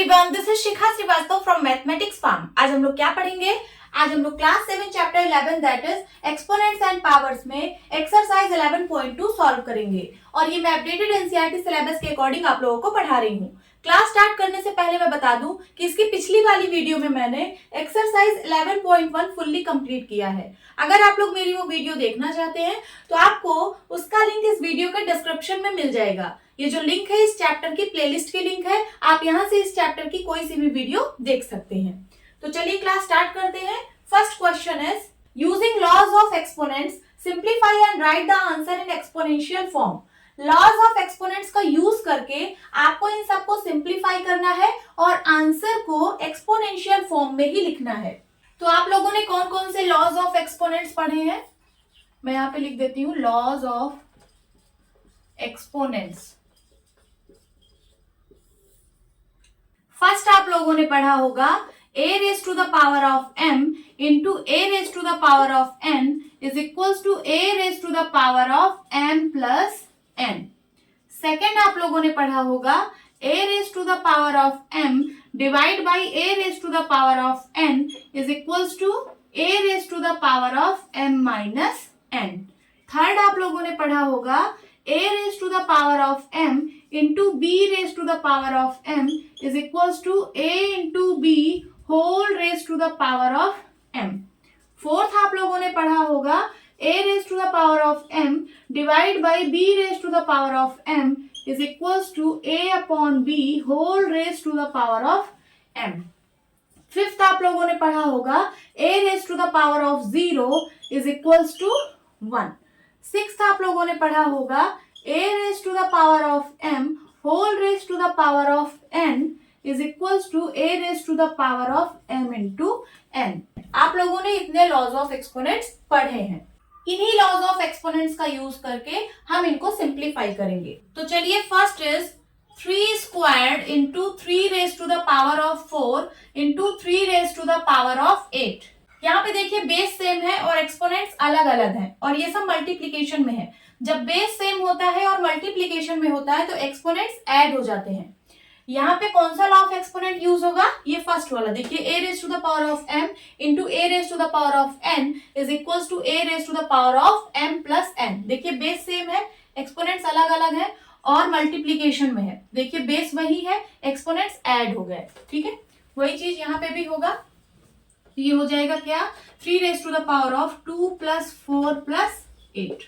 Everyone, this is Shikha Srivastava from mathematics farm. आज हम लोग क्या पढ़ेंगे? आज हम लोग class 7 chapter 11 that is exponents and powers में एक्सरसाइज 11.2 सॉल्व करेंगे और ये मैं अपडेटेड एनसीईआरटी सिलेबस के अकॉर्डिंग आप लोगों को पढ़ा रही हूँ। क्लास स्टार्ट करने से पहले मैं बता दूं कि इसकी पिछली वाली वीडियो में मैंने एक्सरसाइज 11.1 फुल्ली कंप्लीट किया है। अगर आप लोग मेरी वो वीडियो देखना चाहते हैं तो आपको उसका लिंक इस वीडियो के डिस्क्रिप्शन में मिल जाएगा। ये जो लिंक है इस चैप्टर की प्लेलिस्ट की लिंक है, आप यहाँ से इस चैप्टर की कोई सी भी वीडियो देख सकते हैं। तो चलिए क्लास स्टार्ट करते हैं। First question is using laws of exponents simplify and write the answer in exponential form. Laws of exponents का यूज करके आपको इन सबको सिंप्लीफाई करना है और आंसर को एक्सपोनेंशियल फॉर्म में ही लिखना है। तो आप लोगों ने कौन कौन से लॉज ऑफ एक्सपोनेंट्स पढ़े हैं? मैं यहाँ पे लिख देती हूँ लॉज ऑफ एक्सपोनेंट्स। फर्स्ट आप लोगों ने पढ़ा होगा a raised to the power of m into a raised to the power of n is equals to a raised to the power of m plus n। Second आप लोगों ने पढ़ा होगा a raised to the power of m divide by a raised to the power of n is equals to a raised to the power of m minus n। Third आप लोगों ने पढ़ा होगा a raised to the power of m into b raised to the power of m is equals to a into b whole raised to the power of m। Fourth आप लोगों ने पढ़ा होगा a raised to the power of m divide by b raised to the power of m is equals to a upon b whole raised to the power of m। Fifth आप लोगों ने पढ़ा होगा a raised to the power of 0 is equals to 1। Sixth आप लोगों ने पढ़ा होगा a raised to the power of m whole raised to the power of n is equals to a raised to the power of m into n। आप लोगों ने इतने laws of exponents पढ़े हैं। इन्हीं लॉज ऑफ एक्सपोनेंट्स का use करके हम इनको सिंप्लीफाई करेंगे। तो चलिए first is 3 squared into 3 raise to the power of 4 into 3 raise to the power of 8। यहाँ पे देखिए बेस सेम है और एक्सपोनेंट्स अलग अलग हैं और ये सब मल्टीप्लीकेशन में है। जब बेस सेम होता है और मल्टीप्लीकेशन में होता है तो एक्सपोनेंट्स ऐड हो जाते हैं। यहाँ पे कौन सा लॉ ऑफ एक्सपोनेंट यूज होगा? ये फर्स्ट वाला देखिए a raise to the power of m into a raise to the power of n is equals to a raise to the power of m plus n। देखिए base same है, exponents अलग अलग है और multiplication में है। देखिए base वही है, एक्सपोनेंट्स ऐड हो गए। ठीक है, वही चीज यहाँ पे भी होगा। ये हो जाएगा क्या? 3 raise to the power of 2 plus 4 plus 8।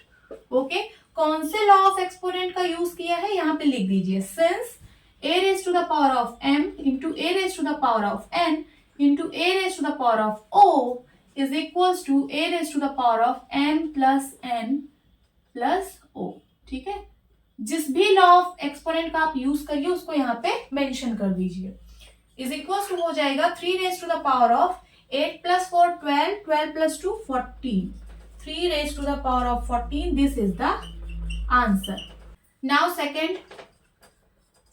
Okay, कौन से लॉ ऑफ एक्सपोनेंट का यूज किया है यहाँ पे लिख दीजिए। Since a raised to the power of m into a raised to the power of n into a raised to the power of o is equals to a raised to the power of m plus n plus o। ठीक है, जिस भी law of exponent का आप use करिए उसको यहाँ पे मेंशन कर दीजिए। इज इक्वल्स टू हो जाएगा 3 raise to the power of 8 plus 4 12 12 plus 2 14 3 raise to the power of 14। This is the answer. Now second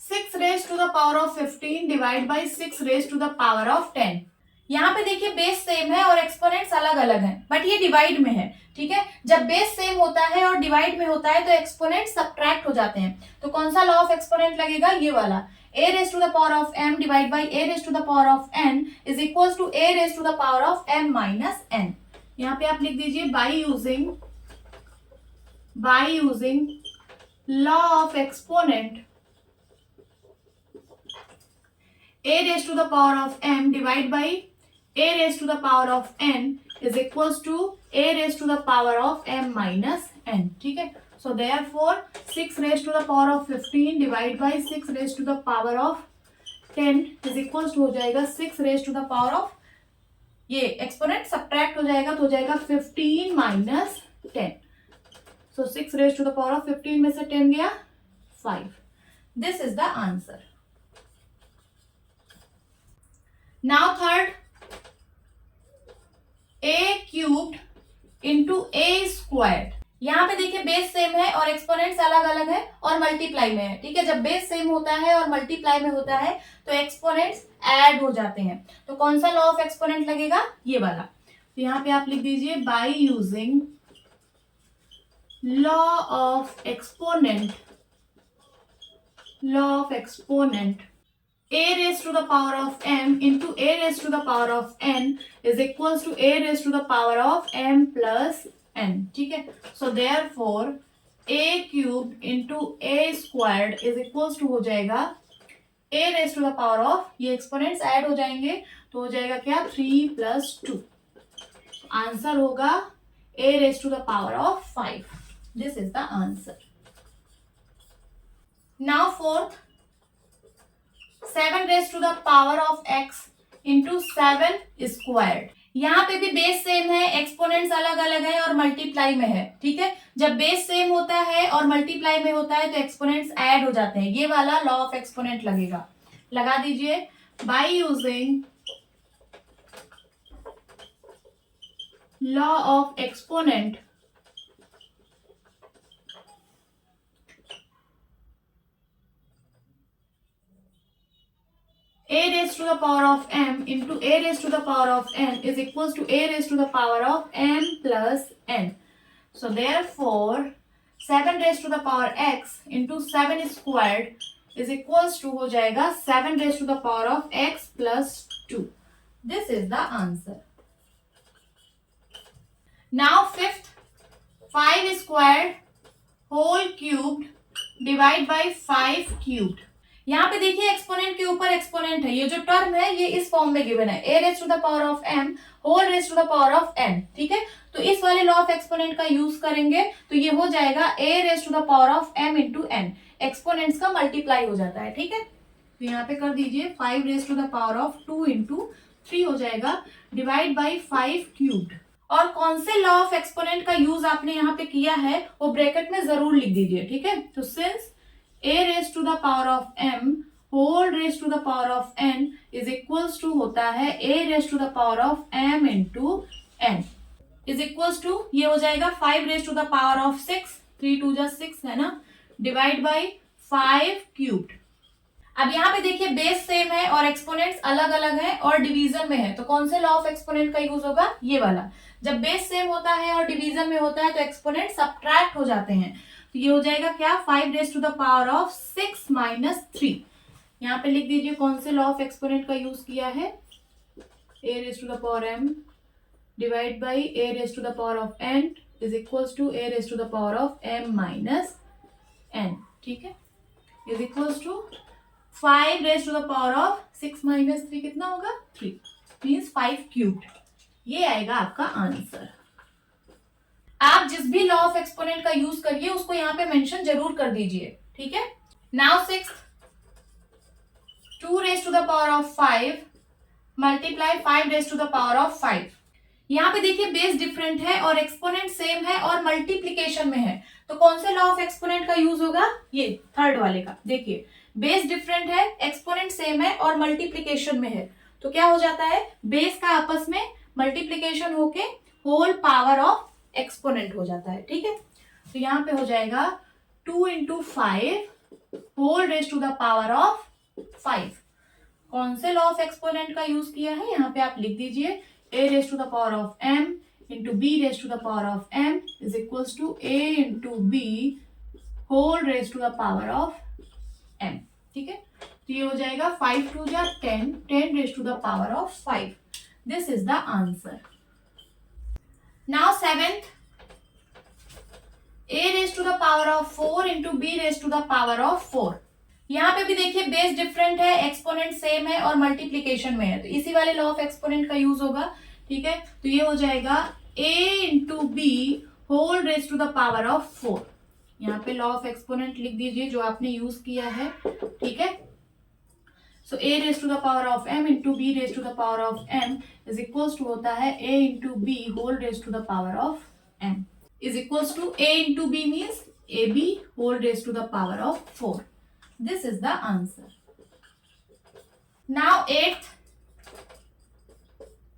6 raise to the power of 15 divide by 6 raise to the power of 10। यहाँ पे देखिए base same है और exponents अलग अलग हैं, but ये divide में है। ठीक है, जब बेस सेम होता है और डिवाइड में होता है तो एक्सपोनेंट्स सब्ट्रैक्ट हो जाते हैं। तो कौन सा लॉ ऑफ एक्सपोनेंट लगेगा? ये वाला a raise to the power of m divide by a raise to the power of n is equals to a raise to the power of m minus n। यहाँ पे आप लिख दीजिए by using law of exponent a raised to the power of m divide by a raised to the power of n is equals to a raised to the power of m minus n। ठीक है, so therefore 6 raised to the power of 15 divide by 6 raised to the power of 10 is equals to हो जाएगा 6 raised to the power of, ये exponent subtract हो जाएगा तो हो जाएगा 15 minus 10। so 6 raised to the power of 15 में से 10 गया 5। This is the answer. Now third, a cubed into a squared। यहाँ पे देखिए बेस सेम है और एक्सपोनेंट्स अलग अलग है और मल्टीप्लाई में है। ठीक है, जब बेस सेम होता है और मल्टीप्लाई में होता है तो एक्सपोनेंट्स ऐड हो जाते हैं। तो कौन सा लॉ ऑफ एक्सपोनेंट लगेगा? ये वाला। तो यहाँ पे आप लिख दीजिए by using law of exponent a raised to the power of m into a raised to the power of n is equals to a raised to the power of m plus n. ठीक है, so therefore a cubed into a squared is equals to हो जाएगा a raised to the power of, ये exponents add हो जाएंगे तो हो जाएगा क्या 3 plus 2. आंसर होगा a raised to the power of 5. This is the answer. Now fourth, 7 raised to the power of x into 7 squared. यहाँ पे भी बेस सेम है, एक्सपोनेंट्स अलग अलग है और मल्टीप्लाई में है. ठीक है, जब बेस सेम होता है और मल्टीप्लाई में होता है तो एक्सपोनेंट्स ऐड हो जाते हैं. ये वाला लॉ ऑफ एक्सपोनेंट लगेगा, लगा दीजिए. By using law of exponent, a raised to the power of m into a raised to the power of n is equals to a raised to the power of m plus n. So therefore 7 raised to the power x into 7 squared is equals to हो जाएगा 7 raised to the power of x plus 2. This is the answer. Now fifth, 5 squared whole cubed divide by 5 cubed. यहाँ पे देखिए exponent के ऊपर exponent है, ये जो टर्म है ये इस फॉर्म में गिवन है, a raise to the power of m whole raise to the power of n. ठीक है, तो इस वाले लॉ ऑफ एक्सपोनेंट का यूज करेंगे तो ये हो जाएगा a raise to the power of m into n. Exponents का मल्टीप्लाई हो जाता है. ठीक है, तो यहाँ पे कर दीजिए 5 raise to the power of 2 into 3 हो जाएगा डिवाइड बाई 5 क्यूब्ड. और कौन से लॉ ऑफ एक्सपोनेंट का यूज आपने यहाँ पे किया है वो ब्रैकेट में जरूर लिख दीजिए. ठीक है, तो since a raised to the power of m whole raised to the power of n is equals to होता है a raised to the power of m into n is equals to ये हो जाएगा 5 raised to the power of 6, 3 2 जा 6 है ना, divide by 5 cubed. अब यहाँ पे देखिए बेस सेम है और एक्सपोनेंट्स अलग अलग है और डिवीजन में है, तो कौन से लॉ ऑफ एक्सपोनेंट का यूज होगा, ये वाला. जब बेस सेम होता है और डिवीजन में होता है तो एक्सपोनेंट सबट्रैक्ट हो जाते हैं. तो ये हो जाएगा क्या 5 raise to the power of 6 minus 3. यहाँ पे लिख दीजिए कौन से लॉ ऑफ एक्सपोनेंट का यूज किया है, a raise to the power m divide by a raise to the power of n is equals to a raise to the power of m minus n. ठीक है, is equals to 5 raise to the power of 6 minus 3 कितना होगा 3, means 5 cubed. ये आएगा आपका answer. आप जिस भी लॉ ऑफ एक्सपोनेंट का यूज करिए उसको यहाँ पे मेंशन जरूर कर दीजिए. ठीक है, now 6 2 raise to the power of 5 multiply 5 raise to the power of 5. यहाँ पे देखिए बेस डिफरेंट है और एक्सपोनेंट सेम है और मल्टीप्लीकेशन में है, तो कौन से लॉ ऑफ एक्सपोनेंट का यूज होगा, ये थर्ड वाले का. देखिए बेस डिफरेंट है, एक्सपोनेंट सेम है और मल्टीप्लीकेशन में है, तो क्या हो जाता है बेस का आपस में मल्टीप्लीकेशन होके होल पावर ऑफ एक्सपोनेंट हो जाता है. ठीक है, तो यहाँ पे हो जाएगा 2 into 5 whole raise to the power of 5. कौन से लॉ ऑफ एक्सपोनेंट का यूज किया है यहाँ पे आप लिख दीजिए a raise to the power of m into b raise to the power of m is equals to a into b whole raise to the power of m. ठीक है, तो ये हो जाएगा 5 2 जा 10 10 raise to the power of 5. This is the answer. Now 7th, a raised to the power of 4 into b raised to the power of 4. यहाँ पे भी देखिए बेस डिफरेंट है, एक्सपोनेंट सेम है और मल्टीप्लीकेशन में है, तो इसी वाले लॉ ऑफ एक्सपोनेंट का यूज होगा. ठीक है, तो ये हो जाएगा a into B whole raise to the power of 4. यहाँ पे लॉ ऑफ एक्सपोनेंट लिख दीजिए जो आपने यूज किया है. ठीक है, so a raised to the power of m into b raised to the power of m is equals to होता है a into b whole raised to the power of m is equals to a into b means ab whole raised to the power of 4. This is the answer. Now 8th,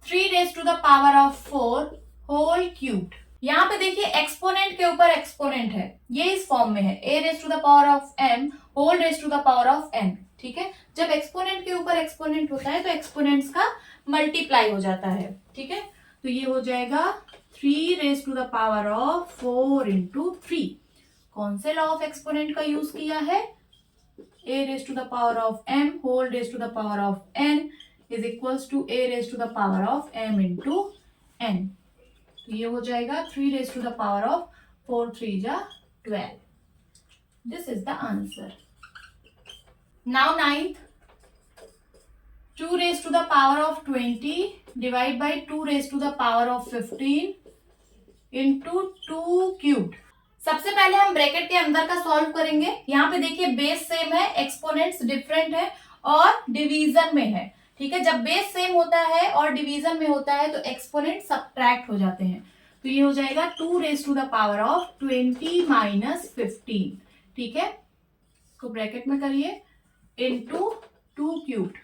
3 raised to the power of 4 whole cubed. यहाँ पे देखिए exponent के ऊपर exponent है, ये इस form में है a raised to the power of m whole raised to the power of n. ठीक है, जब एक्सपोनेंट के ऊपर एक्सपोनेंट होता है तो एक्सपोनेंट्स का मल्टीप्लाई हो जाता है. ठीक है, तो ये हो जाएगा 3 raise to the power of 4 into 3. कौन से लॉ ऑफ एक्सपोनेंट का यूज किया है, a raised to the power of m whole raised to the power of n is equals to a raised to the power of m into n. तो ये हो जाएगा 3 raised to the power of 4 3 जा 12. This is the answer. Now ninth, 2 raised to the power of 20 divide by 2 raised to the power of 15 into 2 cubed. सबसे पहले हम bracket के अंदर का सॉल्व करेंगे. यहाँ पे देखिए बेस सेम है, एक्सपोनेंट्स डिफरेंट है और डिवीजन में है. ठीक है, जब बेस सेम होता है और डिवीजन में होता है तो एक्सपोनेंट सब्ट्रैक्ट हो जाते हैं. तो ये हो जाएगा 2 raise to the power of 20 minus 15. ठीक है, तो ब्रैकेट में करिए इनटू 2 क्यूब्ड.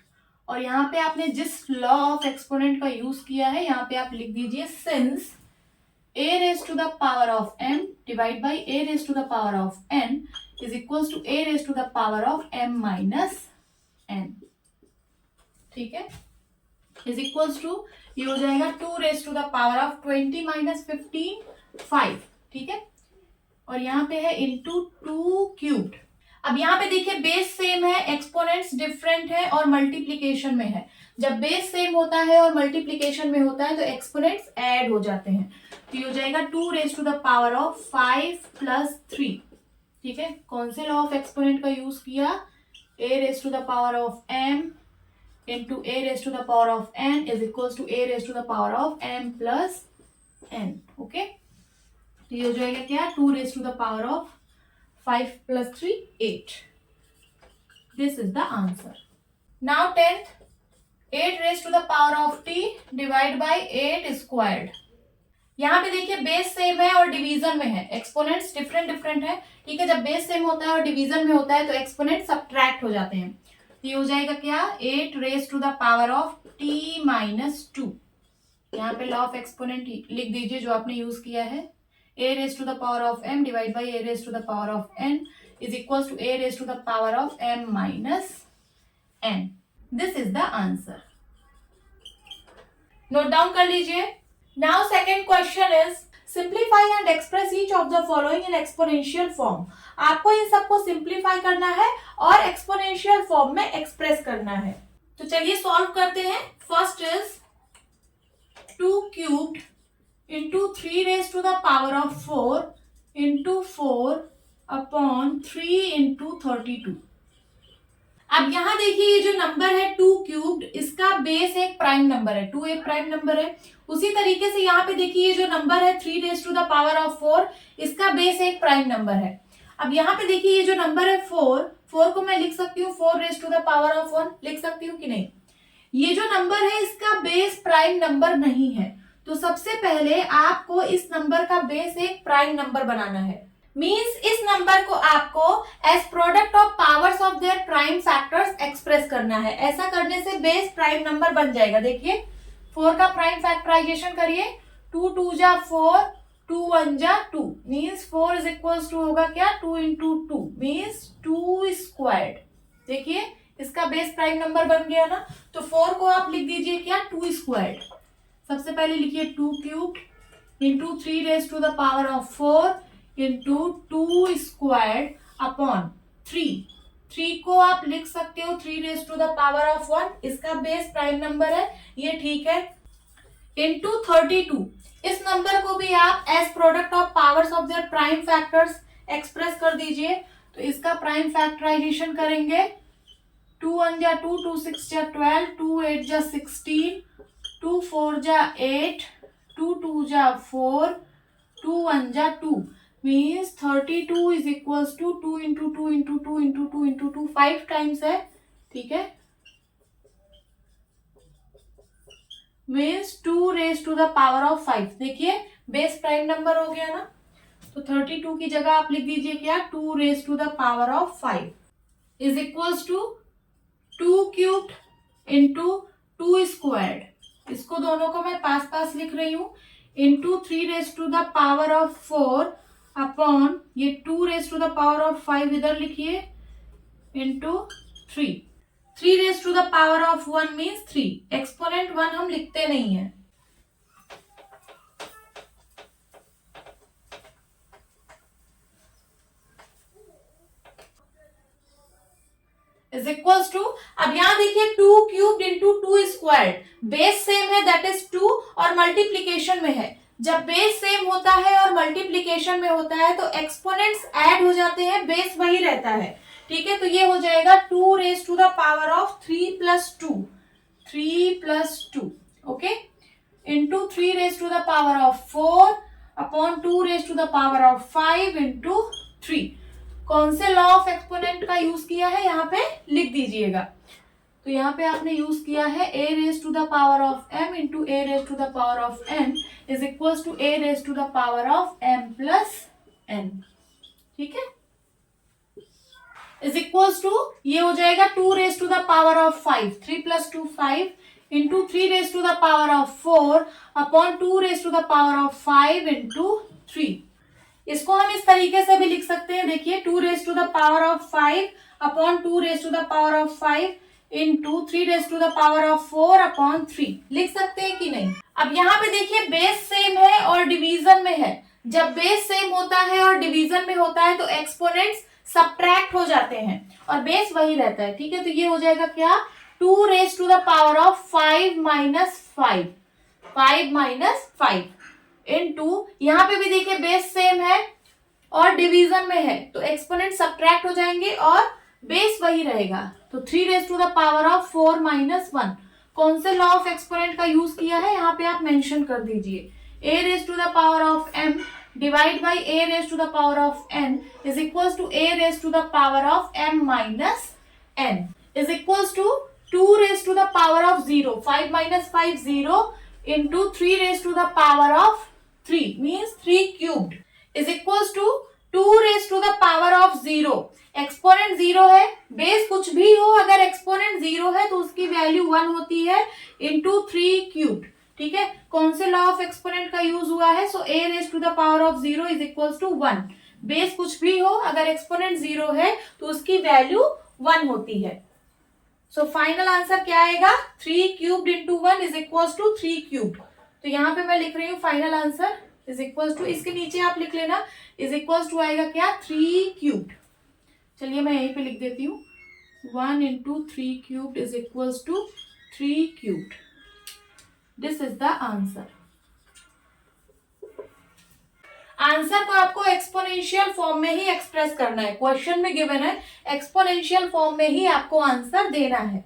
और यहाँ पे आपने जिस लॉ ऑफ एक्सपोनेंट का यूज किया है यहाँ पे आप लिख दीजिए since a raised to the power of m divide by a raised to the power of n is equals to a raised to the power of m minus n. ठीक है, is equals to ये हो जाएगा 2 raised to the power of 20 minus 15 5. ठीक है, और यहाँ पे है into 2 cubed. अब यहाँ पे देखिए बेस सेम है, एक्सपोनेंट्स डिफरेंट है और मल्टीप्लीकेशन में है. जब बेस सेम होता है और मल्टीप्लीकेशन में होता है तो एक्सपोनेंट्स ऐड हो जाते हैं. तो ये हो जाएगा 2 raise to the power of 5 plus 3. ठीक है, कौन से लॉ ऑफ एक्सपोनेंट का यूज किया? a raise to the power of m into a raise to the power of n is equals to a raise to the power of m plus n. Okay, तो ये हो जाएगा क्या? 2 raise to the power of 5 plus 3 8. This is the answer. Now 10th, 8 raised to the power of t divide by 8 squared. यहाँ पे देखिए base same है और डिवीजन में है, एक्सपोनेंट्स डिफरेंट है. ठीक है, जब बेस सेम होता है और डिवीजन में होता है तो एक्सपोनेंट सब्ट्रैक्ट हो जाते हैं. तो ये हो जाएगा क्या? 8 raise to the power of t minus 2. यहाँ पे लॉ ऑफ एक्सपोनेंट लिख दीजिए जो आपने यूज किया है. a raised to the power of m divided by a raised to the power of n is equals to a raised to the power of m minus n. This is the answer. Note down कर लीजिए. Now second question is simplify and express each of the following in exponential form. आपको इन सबको simplify करना है और exponential form में express करना है. तो चलिए सॉल्व करते हैं. First is 2 cubed into 3 raised to the power of 4 into 4 upon 3 into 32. अब यहाँ देखिए ये जो नंबर है 2 क्यूब्ड, इसका बेस एक प्राइम नंबर है, 2 एक प्राइम नंबर है. उसी तरीके से यहाँ पे देखिए ये जो नंबर है 3 raise to the power of 4, इसका बेस एक प्राइम नंबर है. अब यहाँ पे देखिए ये जो नंबर है 4 को मैं लिख सकती हूँ 4 raise to the power of 1, लिख सकती हूँ कि नहीं? ये जो नंबर है इसका बेस प्राइम नंबर नहीं है. तो सबसे पहले आपको इस नंबर का बेस एक प्राइम नंबर बनाना है. मींस इस नंबर को आपको as product of powers of their prime factors express करना है. ऐसा करने से बेस प्राइम नंबर बन जाएगा. देखिए 4 का प्राइम फैक्टराइजेशन करिए. 2 2 जा 4, 2 1 जा 2 मींस 4 इज इक्वल्स टू होगा क्या? 2 into 2 मींस 2 स्क्वायर्ड. देखिए इसका बेस प्राइम नंबर बन गया ना. तो 4 को आप लिख दीजिए क्या? 2 स्क्वायर्ड. सबसे पहले लिखिए 2 cubed into 3 raise to the power of 4 into 2 squared upon 3 को आप लिख सकते हो 3 raise to the power of 1, इसका बेस प्राइम नंबर है, ये ठीक है. इंटू 32, इस नंबर को भी आप as product of powers of their prime factors express कर दीजिए. तो इसका प्राइम फैक्टराइजेशन करेंगे. 2 1 जा 2, 2 6 जा 12, 2 8 जा 16, 2 4 जा 8, 2 2 जा 4, 2 1 जा 2 means 32 is equals to 2 into 2 into 2 into 2 into 2 5 times है. ठीक है, means 2 raise to the power of 5. देखिए बेस प्राइम नंबर हो गया ना. तो 32 की जगह आप लिख दीजिए क्या? 2 raise to the power of 5 is equals to 2 cubed into 2 squared. इसको दोनों को मैं पास लिख रही हूं. Into 3 raise to the power of 4 upon ये 2 raise to the power of 5 इधर लिखिए into 3 raise to the power of 1 means 3. Exponent 1 हम लिखते नहीं है. इज इक्वल्स टू, अब यहाँ देखिए 2 cubed into 2 squared, base same है दैट इज 2 और मल्टीप्लीकेशन में है। जब बेस सेम होता है और मल्टीप्लीकेशन में होता है तो एक्सपोनेंट्स ऐड हो जाते हैं, बेस वही रहता है। ठीक है, तो ये हो जाएगा 2 raise to the power of 3 plus 2, 3 plus 2, okay, into 3 raise to the power of 4 upon 2 raise to the power of 5 into 3। कौन से लॉ ऑफ एक्सपोनेंट का यूज किया है यहाँ पे लिख दीजिएगा। तो यहाँ पे आपने यूज किया है a raise to the power of m into a raise to the power of n is equals to a raise to the power of m plus n। ठीक है, इज इक्वल्स टू ये हो जाएगा 2 raise to the power of 5, 3 plus 2 5 into 3 raise to the power of 4 upon 2 raise to the power of 5 into 3। इसको हम इस तरीके से भी लिख सकते हैं, देखिए 2 raise to the power of 5 upon 2 raise to the power of 5 into 3 raise to the power of 4 upon 3, लिख सकते हैं कि नहीं। अब यहाँ पे देखिए बेस सेम है और डिवीजन में है। जब बेस सेम होता है और डिवीजन में होता है तो एक्सपोनेंट्स सब्ट्रैक्ट हो जाते हैं और बेस वही रहता है। ठीक है, तो ये हो जाएगा क्या, 2 raise to the power of 5 minus 5, 5 minus 5 into, यहाँ पे भी देखिए बेस सेम है और डिवीजन में है तो एक्सपोनेंट सब्ट्रैक्ट हो जाएंगे और बेस वही रहेगा। तो 3 raise to the power of 4 minus 1, कौन से लॉ ऑफ एक्सपोनेंट का यूज किया है यहाँ पे आप मेंशन कर दीजिए। a raise to the power of m divide by a raise to the power of n is equals to a raise to the power of m minus n is equals to 2 raise to the power of 0, 5 minus 5 0 into 3 raise to the power of 3 means 3 cubed is equals to 2 raise to the power of 0। Exponent 0 है, base कुछ भी हो, अगर exponent 0 है तो उसकी value 1 होती है इंटू 3 क्यूब्ड। ठीक है, कौन से लॉ ऑफ एक्सपोनेंट का यूज हुआ है, so a raise to the power of 0 is equals to 1। Base कुछ भी हो, अगर एक्सपोनेंट 0 है तो उसकी वैल्यू 1 होती है। सो फाइनल आंसर क्या आएगा, 3 cubed into 1 is equals to 3 cubed. तो यहाँ पे मैं लिख रही हूँ final answer is equals to, इसके नीचे आप लिख लेना इज इक्वल्स टू आएगा क्या, 3 क्यूब्ड। चलिए मैं यहीं पे लिख देती हूँ 1 into 3 cubed is equals to 3 cubed. This is the answer. Answer को आपको एक्सपोनेंशियल फॉर्म में ही एक्सप्रेस करना है, क्वेश्चन में गिवन है एक्सपोनेंशियल फॉर्म में ही आपको आंसर देना है।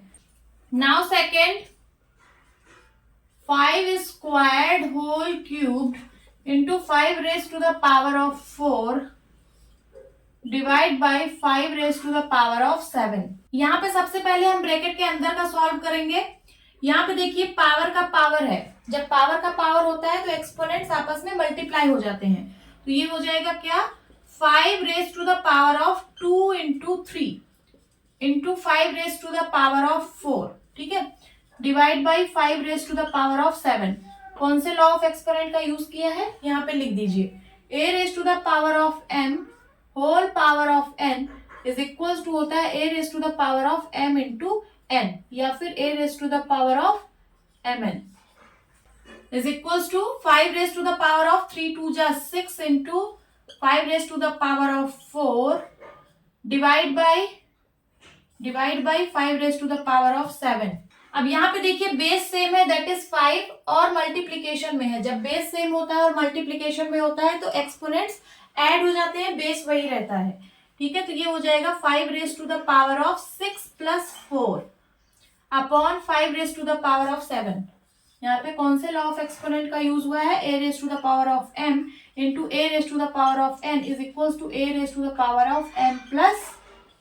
Now second, 5 squared whole cubed into 5 raise to the power of 4 divide by 5 raise to the power of 7। यहाँ पे सबसे पहले हम ब्रैकेट के अंदर का सॉल्व करेंगे। यहाँ पे देखिए पावर का पावर है, जब पावर का पावर होता है तो एक्सपोनेंट्स आपस में मल्टीप्लाई हो जाते हैं। तो ये हो जाएगा क्या, 5 raise to the power of 2 into 3 into 5 raise to the power of 4, ठीक है, divide by 5 raise to the power of 7। कौन से लॉ ऑफ एक्सपोनेंट का यूज किया है यहाँ पे लिख दीजिए, a raise to the power of m whole power of n is equals to होता है a raise to the power of m into n या फिर a raise to the power of mn is equals to 5 raise to the power of 3 2 जा 6 into 5 raise to the power of 4 divide by 5 raise to the power of 7। अब यहाँ पे देखिए base same है that is 5 और multiplication में है। जब बेस सेम होता है और मल्टीप्लीकेशन में होता है तो एक्सपोनेंट्स ऐड हो जाते हैं, बेस वही रहता है। ठीक है, तो ये हो जाएगा 5 raise to the power of 6 plus 4 upon 5 raise to the power of 7। यहाँ पे कौन से लॉ ऑफ एक्सपोनेंट का यूज हुआ है, a raise to the power of m into a raise to the power of n is equals to a raise to the power of m plus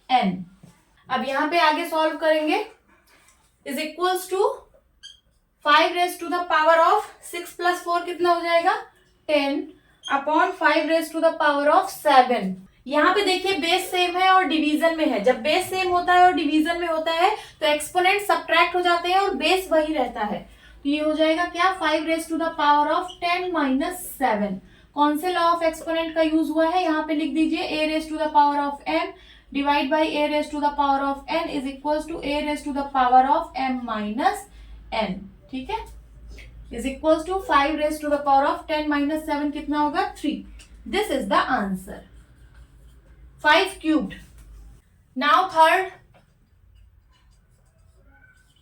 n। अब यहाँ पे आगे solve करेंगे, is equals to 5 raise to the power of 6 plus 4 कितना हो जाएगा 10 upon 5 raise to the power of 7। यहाँ पे देखिए बेस सेम है और डिवीजन में है। जब बेस सेम होता है और डिवीजन में होता है तो एक्सपोनेंट सब्ट्रैक्ट हो जाते हैं और बेस वही रहता है। तो ये हो जाएगा क्या, 5 raise to the power of 10 minus 7। कौन से लॉ ऑफ एक्सपोनेंट का यूज हुआ है यहाँ पे लिख दीजिए, a raise to the power of m divide by a raise to the power of n is equals to a raise to the power of m minus n। ठीक है, is equals to 5 raise to the power of 10 minus 7 कितना होगा 3। This is the answer, 5 cubed. Now third,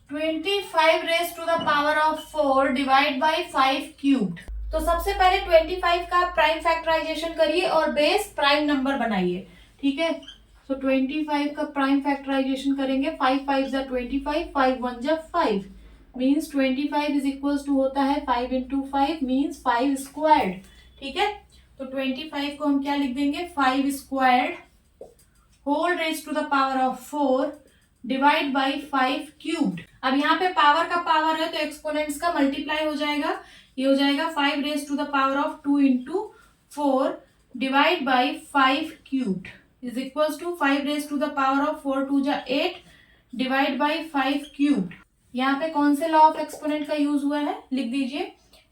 25 raise to the power of 4 divide by 5 cubed. तो सबसे पहले 25 का prime factorisation करिए और बेस प्राइम नंबर बनाइए, ठीक है। तो 25 का प्राइम फैक्टराइजेशन करेंगे, 5 5 जा 25, 5 1 जा 5 मीन्स 25 इज इक्वल्स टू होता है 5 इंटू 5 मीन्स 5 स्क्वायर्ड, ठीक है। तो 25 को हम क्या लिख देंगे, 5 squared whole raise to the power of 4 divide by 5 cubed. अब यहाँ पे पावर का पावर है तो एक्सपोनेंट्स का मल्टीप्लाई हो जाएगा, ये हो जाएगा 5 raise to the power of 2 into 4 divide by 5 cubed is equals to 5 raise to the power of 4 2 जा 8 डिवाइड बाई 5 क्यूब्ड। यहाँ पे कौन से लॉ ऑफ एक्सपोनेंट का यूज हुआ है, लिख दीजिए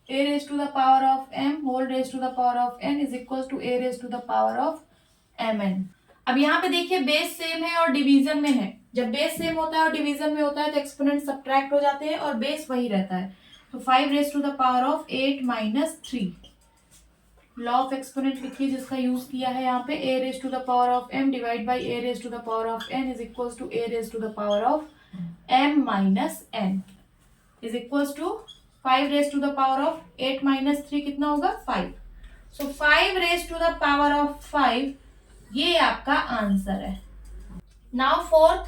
a raise to the power of m whole raise to the power of n is equals to a raise to the power of mn। अब यहाँ पे देखिए बेस सेम है और डिवीजन में है, जब बेस सेम होता है और डिवीजन में होता है तो एक्सपोनेंट सब्ट्रैक्ट हो जाते हैं और बेस वही रहता है। तो 5 raise to the power of 8 minus 3 law of exponent लिखिए जिसका यूज किया है यहाँ पे, a raise to the power of m divide by a raise to the power of n is equals to a raise to the power of m minus n is equals to 5 raise to the power of 8 minus 3 कितना होगा 5। So 5 raise to the power of 5 ये आपका answer है। Now fourth,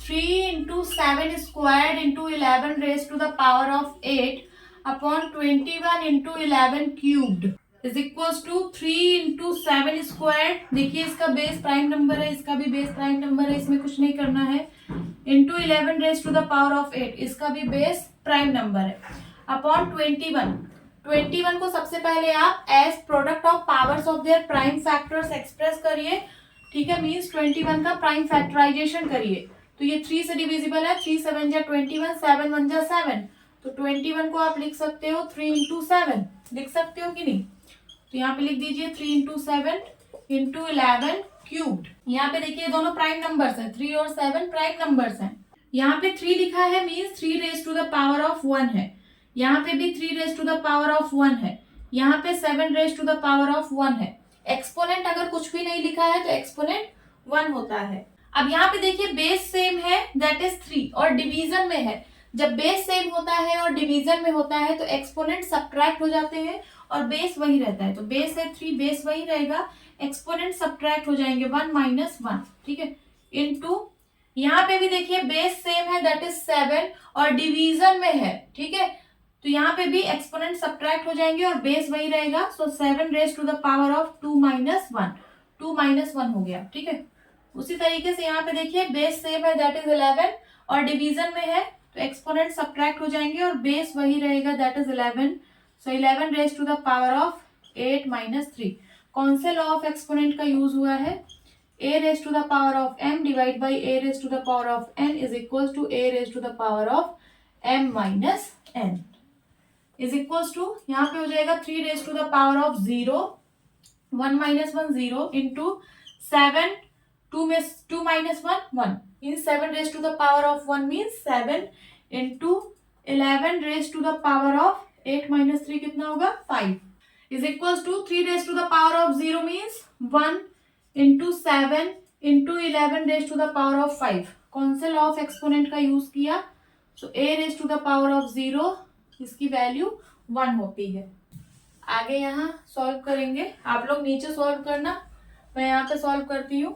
3 into 7 squared into 11 raise to the power of 8 upon 21 into 11 cubed is equals to 3 into 7 squared. देखिए इसका base prime number है, इसका भी बेस प्राइम नंबर है, इसमें कुछ नहीं करना है, into 11 raise to the power of 8 इसका भी बेस प्राइम नंबर है, अपॉन 21 को सबसे पहले आप as product of powers of their prime factors express करिए, ठीक है। मीन्स 21 का प्राइम फैक्टराइजेशन करिए, तो ये 3 से डिविजिबल है, 3 7 जा 21, 7 1 जा 7, तो 21 को आप लिख सकते हो 3 इंटू 7, लिख सकते हो कि नहीं। तो यहाँ पे लिख दीजिए 3 इंटू 7 इंटू 11 क्यूब्ड। यहाँ पे देखिए दोनों प्राइम नंबर्स हैं, 3 और 7 प्राइम नंबर्स हैं। यहाँ पे 3 लिखा है means 3 raise to the power of 1 है, यहाँ पे भी 3 raise to the power of 1 है, यहाँ पे 7 raise to the power of 1 है। एक्सपोनेंट अगर कुछ भी नहीं लिखा है तो एक्सपोनेंट 1 होता है। अब यहाँ पे देखिए बेस सेम है दैट इज 3 और डिवीजन में है, जब बेस सेम होता है और डिवीजन में होता है तो एक्सपोनेंट सब्ट्रैक्ट हो जाते हैं और बेस वही रहता है। तो बेस है 3, बेस वही रहेगा, एक्सपोनेंट सब्ट्रैक्ट हो जाएंगे 1 माइनस 1, ठीक है। इनटू यहाँ पे भी देखिए बेस सेम है दैट इज 7 और डिवीजन में है, ठीक है। तो यहाँ पे भी एक्सपोनेंट सब्ट्रैक्ट हो जाएंगे और बेस वही रहेगा। So 7 raise to the power of 2 minus 1, 2 minus 1 हो गया, ठीक है। उसी तरीके से यहाँ पे देखिए बेस सेम है दैट इज 11 और डिवीजन में है तो एक्सपोनेंट सब्ट्रैक्ट हो जाएंगे और बेस वही रहेगा that is 11। So 11 raise to the power of 8 minus 3। कौन से लॉ ऑफ एक्सपोनेंट का यूज हुआ है, a raise to the power of m divide by a raise to the power of n is equals to a raise to the power of m minus n is equals to यहाँ पे हो जाएगा 3 raise to the power of 0, 1 minus 1 0 into 7, 2 में 2 minus 1 1 means 7 raise to the power of 1 means 7 into 11 raise to the power of 8 minus 3 कितना होगा 5 is equals to 3 raise to the power of 0 means 1 into 7 into 11 raise to the power of 5। कौन से law of exponent का use किया, so a raise to the power of 0 इसकी value 1 होती है। आगे यहाँ सॉल्व करेंगे, आप लोग नीचे सॉल्व करना, मैं यहाँ पे सॉल्व करती हूँ।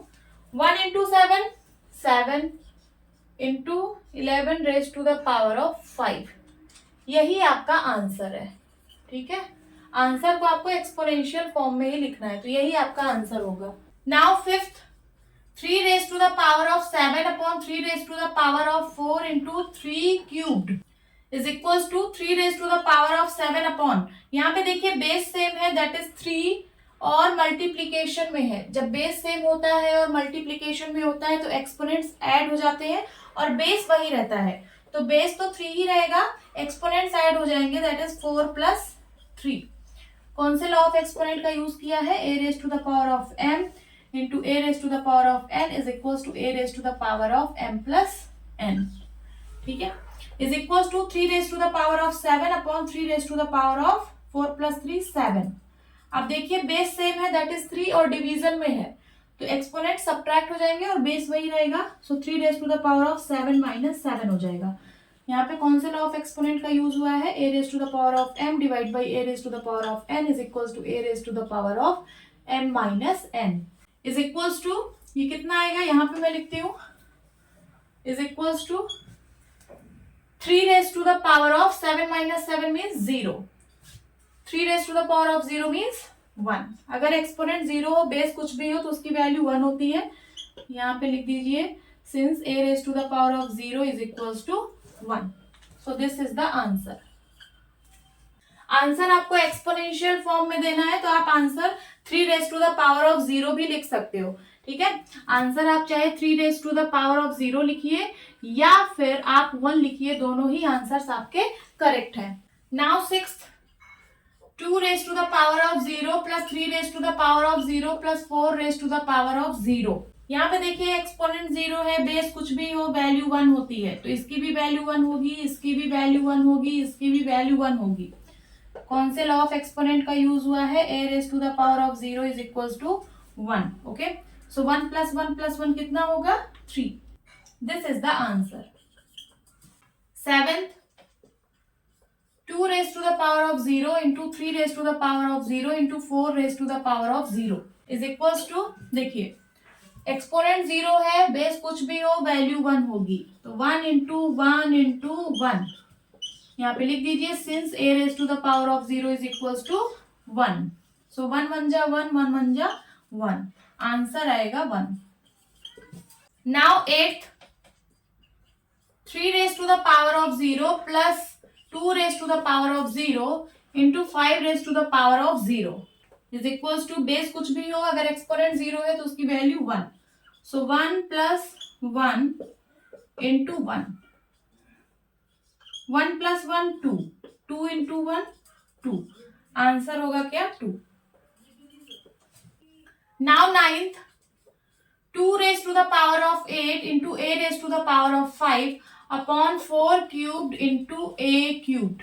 1 into 7 7 into 11 raise to the power of 5, यही आपका आंसर है, ठीक है। आंसर को आपको एक्सपोनेंशियल फॉर्म में ही लिखना है, तो यही आपका आंसर होगा। Now fifth, 3 raise to the power of 7 upon 3 raise to the power of 4 into 3 cubed is equals to 3 raise to the power of 7 upon, यहाँ पे देखिए बेस सेम है दैट इज 3 और मल्टीप्लीकेशन में है। जब बेस सेम होता है और मल्टीप्लीकेशन में होता है तो एक्सपोनेंट्स ऐड हो जाते हैं और बेस वही रहता है, तो बेस तो 3 ही रहेगा, एक्सपोनेंट्स ऐड हो जाएंगे दैट इज 4 प्लस 3। कौन से लॉ ऑफ एक्सपोनेंट का यूज किया है, a raise to the power of m into a raise to the power of n is equals to a raise to the power of m plus n, ठीक है, is equals to 3 raise to the power of 7 upon 3 raise to the power of 4 plus 3 7। अब देखिए base same है that is 3 और division में है, तो exponent subtract हो जाएंगे और बेस वही रहेगा, so 3 raise to the power of 7 minus 7 हो जाएगा। यहाँ पे कौन से लॉ ऑफ एक्सपोनेंट का यूज हुआ है, a raise to the power of m divide by a raise to the power of n is equals to a raise to the power of m minus n is equals to, ये कितना आएगा, यहाँ पे मैं लिखती हूँ, is equals to 3 raise to the power of 7 minus 7 means 0, 3 raise to the power of 0 means 1। अगर exponent 0 हो, बेस कुछ भी हो, तो उसकी वैल्यू 1 होती है। यहाँ पे लिख दीजिए since a raise to the power of 0 is equals to 1, so this is the answer. Answer आपको एक्सपोनेंशियल फॉर्म में देना है तो आप answer 3 raise to the power of 0 भी लिख सकते हो, ठीक है। आंसर आप चाहे 3 raise to the power of 0 लिखिए या फिर आप 1 लिखिए, दोनों ही आंसर्स आपके करेक्ट हैं। Now sixth, 2 raise to the power of 0 plus 3 raise to the power of 0 plus 4 raise to the power of 0। यहाँ पे देखिए एक्सपोनेंट 0 है, बेस कुछ भी हो, वैल्यू 1 होती है, तो इसकी भी वैल्यू 1 होगी, इसकी भी वैल्यू 1 होगी, इसकी भी वैल्यू 1 होगी। कौन से लॉ ऑफ एक्सपोनेंट का यूज हुआ है, a raise to the power of 0 is equals to 1, okay. So 1 plus 1 plus 1 कितना होगा, 3। This is the answer. Seventh, 2 raise to the power of 0 into 3 raise to the power of 0 into 4 raise to the power of 0 is equals to, देखिए exponent 0 है, base कुछ भी हो, value 1 होगी, तो 1 into 1 into 1, यहाँ पे लिख दीजिए since a raise to the power of 0 is equals to 1, so 1 1 जा 1, 1 1 जा 1, आंसर आएगा 1। Now eighth, 3 raise to the power of 0 plus 2 raise to the power of 0 into 5 raise to the power of 0 is equals to, base कुछ भी हो, अगर exponent 0 है तो उसकी value 1, so 1 plus 1 into 1, 1 plus 1 2, 2 into 1 2, answer होगा क्या 2। Now ninth, 2 raise to the power of 8 into a raise to the power of 5 upon 4 cubed into a cubed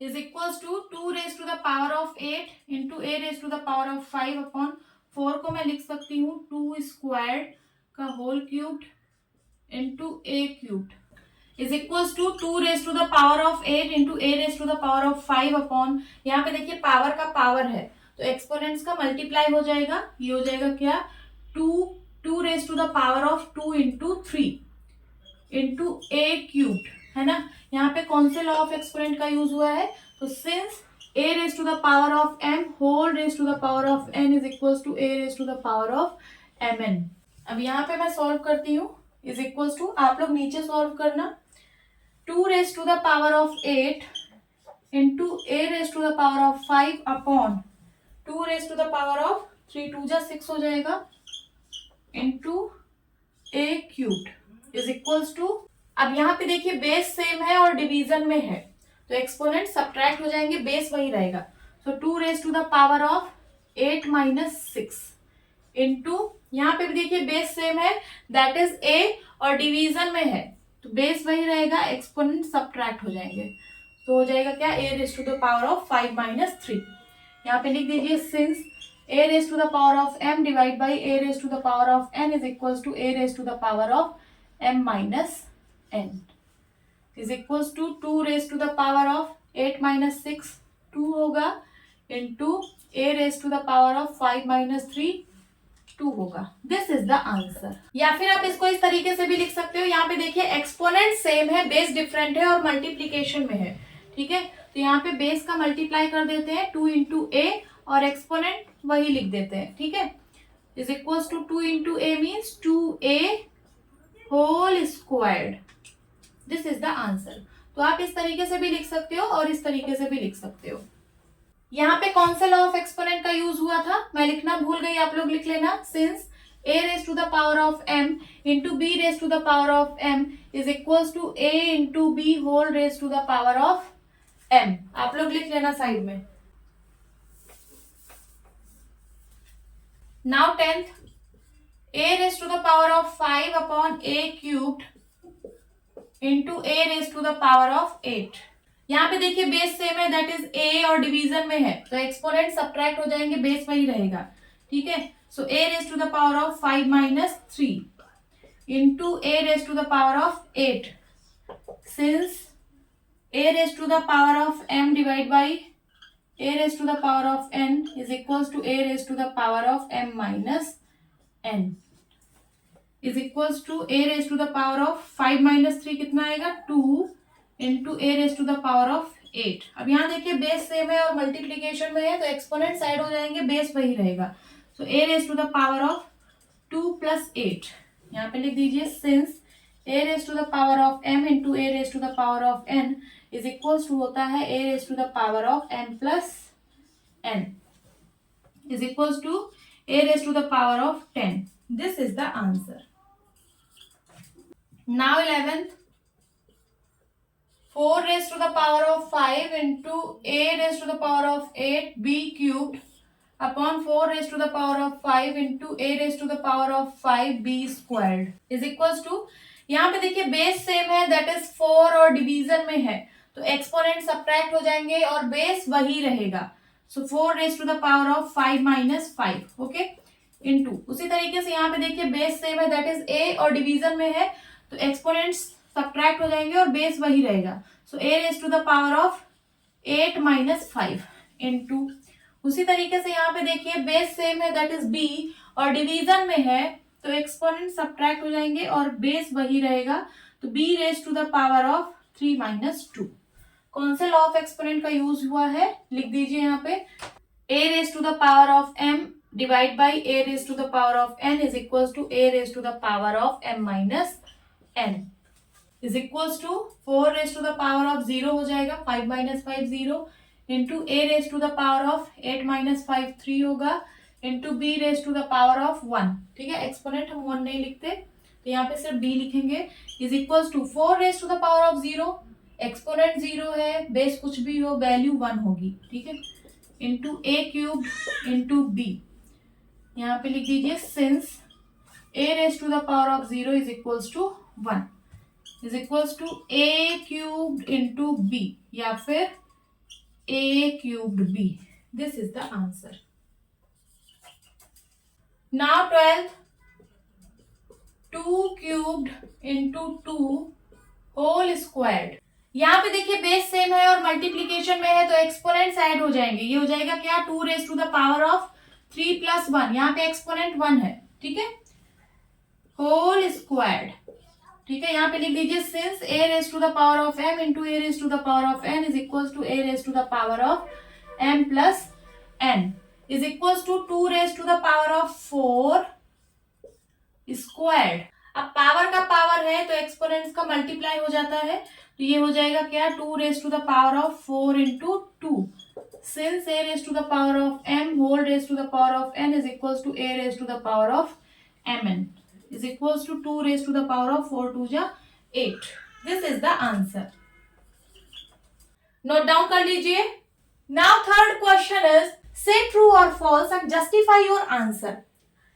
is equals to 2 raise to the power of 8 into a raise to the power of 5 upon 4 को मैं लिख सकती हूँ 2 squared का whole cubed into a cubed is equals to 2 raise to the power of 8 into a raise to the power of 5 upon, यहाँ पे देखिए power का पावर है तो एक्सपोनेंट्स का मल्टीप्लाई हो जाएगा, ये हो जाएगा क्या 2 raise to the power of 2 into 3 into a cubed, है ना। यहाँ पे कौन से लॉ ऑफ एक्सपोनेंट का यूज हुआ है, तो since a raise to the power of m whole raise to the power of n is equals to a raise to the power of mn। अब यहाँ पे मैं सॉल्व करती हूँ, इज इक्वल्स टू, आप लोग नीचे सॉल्व करना, 2 raise to the power of 8 into a raise to the power of 5 upon 2 raise to the power of 3 2 जा 6 हो जाएगा into a cubed is equals to, अब यहाँ पे देखिए बेस सेम है और डिवीजन में है तो एक्सपोनेंट सब्ट्रैक्ट हो जाएंगे, बेस वही रहेगा, so 2 raise to the power of 8 minus 6 into, यहाँ पे भी देखिए बेस सेम है दैट इज a और डिवीजन में है तो बेस वही रहेगा, एक्सपोनेंट सब्ट्रैक्ट हो जाएंगे, तो हो जाएगा क्या a raise to the power of 5 minus 3। यहाँ पे लिख दीजिए since a raise to the power of m divide by a raise to the power of n is equals to a raise to the power of m minus n is equals to 2 raise to the power of 8 minus 6 2 होगा into a raise to the power of 5 minus 3 2 होगा। This is the answer. या फिर आप इसको इस तरीके से भी लिख सकते हो, यहाँ पे देखिए एक्सपोनेंट सेम है, बेस डिफरेंट है और मल्टीप्लीकेशन में है, ठीक है। तो यहाँ पे बेस का मल्टीप्लाई कर देते हैं 2 इंटू a और एक्सपोनेंट वही लिख देते हैं, ठीक है। Is equals to 2 into a means 2a whole squared, this is the answer. तो आप इस तरीके से भी लिख सकते हो और इस तरीके से भी लिख सकते हो। यहाँ पे कौन सा लॉ ऑफ एक्सपोनेंट का यूज हुआ था, मैं लिखना भूल गई, आप लोग लिख लेना, since a raise to the power of m into b raise to the power of m is equals to a into b whole raise to the power of m, आप लोग लिख लेना साइड में। Now 10th, a raise to the power of 5 upon a cubed into a raise to the power of 8। यहाँ पे देखिए base same है that is a और डिवीजन में है तो एक्सपोनेंट सब्ट्रैक्ट हो जाएंगे, बेस वही रहेगा, ठीक है। So a raised to the power of 5 minus 3 into a raised to the power of 8. Since a raised to the power of m divided by a raised to the power of n is equals to a raised to the power of m minus n is equals to a raised to the power of 5 minus 3 कितना आएगा 2 into a raised to the power of 8. अब यहाँ देखिए base same है और multiplication में है तो एक्सपोनेंट साइड हो जाएंगे, बेस वही रहेगा. So a raised to the power of 2 plus 8. यहाँ पे लिख दीजिए since a raised to the power of m into a raised to the power of n is equals to होता है a raised to the power of m plus n is equals to a raised to the power of 10. This is the answer. Now 11th, 4 raised to the power of 5 into a raised to the power of 8 b cubed upon 4 raised to the power of 5 into a raised to the power of 5 b squared is equals to, यहाँ पे देखिए base same है that is 4 और division में है तो exponent subtract हो जाएंगे और बेस वही रहेगा. So 4 raise to the power of 5 minus 5 okay into. उसी तरीके से यहाँ पे देखिए बेस सेम है दैट इज a और डिवीजन में है तो एक्सपोनेंट्स सब्ट्रैक्ट हो जाएंगे और बेस वही रहेगा. So a raise to the power of 8 minus 5 into. उसी तरीके से यहाँ पे देखिए बेस सेम है दैट इज b और डिवीजन में है तो एक्सपोनेंट सब्ट्रैक्ट हो जाएंगे और बेस वही रहेगा तो b raise to the power of 3 minus 2. कौन से लॉ ऑफ एक्सपोनेंट का यूज हुआ है लिख दीजिए यहाँ पे a raise to the power of m divide by a raise to the power of n is equals to a raise to the power of m minus n is equals to 4 raise to the power of 0 हो जाएगा 5 minus 5 0 into a raise to the power of 8 minus 5 3 होगा into b raise to the power of 1. ठीक है exponent हम 1 नहीं लिखते तो यहाँ पे सिर्फ b लिखेंगे is equals to 4 raise to the power of 0 exponent 0 है बेस कुछ भी हो वैल्यू 1 होगी. ठीक है into a cube into b. यहाँ पे लिख दीजिए since a raise to the power of 0 is equals to 1 is equals to a cubed into b या फिर a cubed b. This is the answer. Now 12th, 2 cubed into 2 whole squared. यहाँ पे देखिए base same है और multiplication में है तो एक्सपोनेंट्स ऐड हो जाएंगे. ये हो जाएगा क्या 2 raise to the power of 3 plus 1. यहाँ पे एक्सपोनेंट 1 है. ठीक है होल स्क्वायर्ड. ठीक है यहाँ पे लिख दीजिए since a raise to the power of m into a raise to the power of n is equals to a raise to the power of m plus n is equals to 2 raised to the power of 4 squared. अब power का power है तो exponents का multiply हो जाता है तो ये हो जाएगा क्या 2 raised to the power of 4 into 2 since a raised to the power of m whole raised to the power of n is equals to a raised to the power of mn is equals to 2 raised to the power of 4 2 जा 8. This is the answer. Note down कर लीजिए. Now third question is say true or false and justify your answer.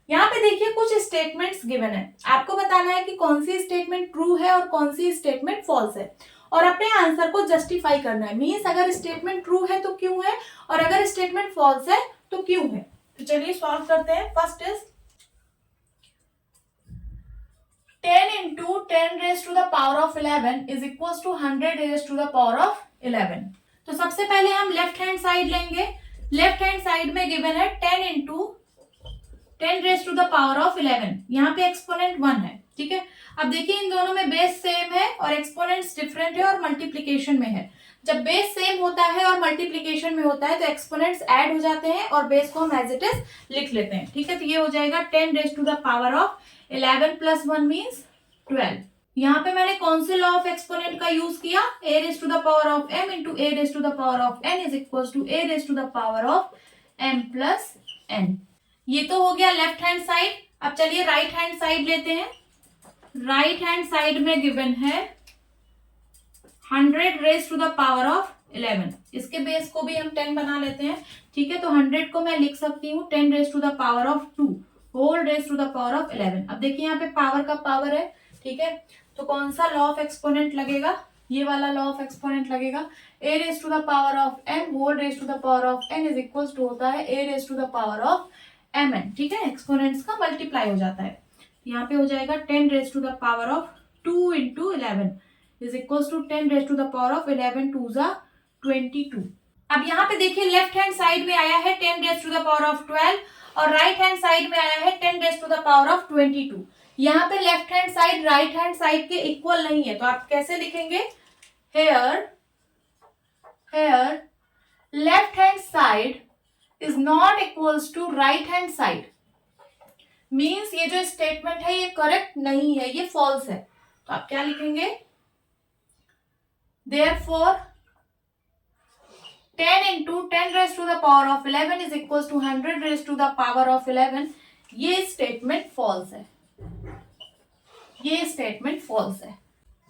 यहाँ पे देखिए कुछ statements given है आपको बताना है कि कौन सी स्टेटमेंट ट्रू है और कौन सी स्टेटमेंट फॉल्स है और अपने आंसर को जस्टिफाई करना है. मीन्स अगर स्टेटमेंट ट्रू है तो क्यों है और अगर स्टेटमेंट फॉल्स है तो क्यों है. तो चलिए सॉल्व करते हैं. First is 10 into 10 raised to the power of 11 is equals to 100 raised to the power of 11. तो सबसे पहले हम लेफ्ट हैंड साइड लेंगे. लेफ्ट हैंड साइड में गिवन है 10 into 10 raise to the power of 11. यहाँ पे एक्सपोनेंट 1 है. ठीक है अब देखिए इन दोनों में बेस सेम है और एक्सपोनेंट्स डिफरेंट है और मल्टीप्लीकेशन में है. जब बेस सेम होता है और मल्टीप्लीकेशन में होता है तो एक्सपोनेंट्स ऐड हो जाते हैं और बेस को हम एज इट इज लिख लेते हैं. ठीक है तो ये हो जाएगा 10 raise to the power of 11 plus 1 means 12. यहाँ पे मैंने कौन से लॉ ऑफ एक्सपोनेंट का यूज किया a raise to the power of m into a raise to the power of n is equal to a raise to the power of m plus n. ये तो हो गया left hand side. अब चलिए right hand side लेते हैं. Right hand side में given है 100 raise to the power of 11. इसके बेस को भी हम 10 बना लेते हैं. ठीक है तो 100 को मैं लिख सकती हूँ 10 raise to the power of 2 whole raise to the power of 11. अब देखिए यहाँ पे पावर का पावर है. ठीक है तो कौन सा लॉ ऑफ एक्सपोनेंट लगेगा ये वाला लॉ ऑफ एक्सपोनेंट लगेगा. a raise to the power of m whole raise to the power of n is equals to होता है a raise to the power of mn, ठीक है, एक्सपोनेंट्स का multiply हो जाता है। यहाँ पे हो जाएगा 10 raise to the power of 2 into 11 is equal to 10 raise to the power of 11 two जा 22। अब यहाँ पे देखिए लेफ्ट हैंड साइड में आया है 10 raise to the power of 12 और राइट हैंड साइड में आया है 10 raise to the power of 22। यहाँ पे left hand side right hand side के इक्वल नहीं है, तो आप कैसे लिखेंगे? Here left hand side is not equals to right hand side, means ये जो स्टेटमेंट है ये करेक्ट नहीं है, ये फॉल्स है। तो आप क्या लिखेंगे? Therefore 10 into 10 raised to the power of 11 is equals to 100 raised to the power of 11। ये स्टेटमेंट फॉल्स है, ये स्टेटमेंट फॉल्स है।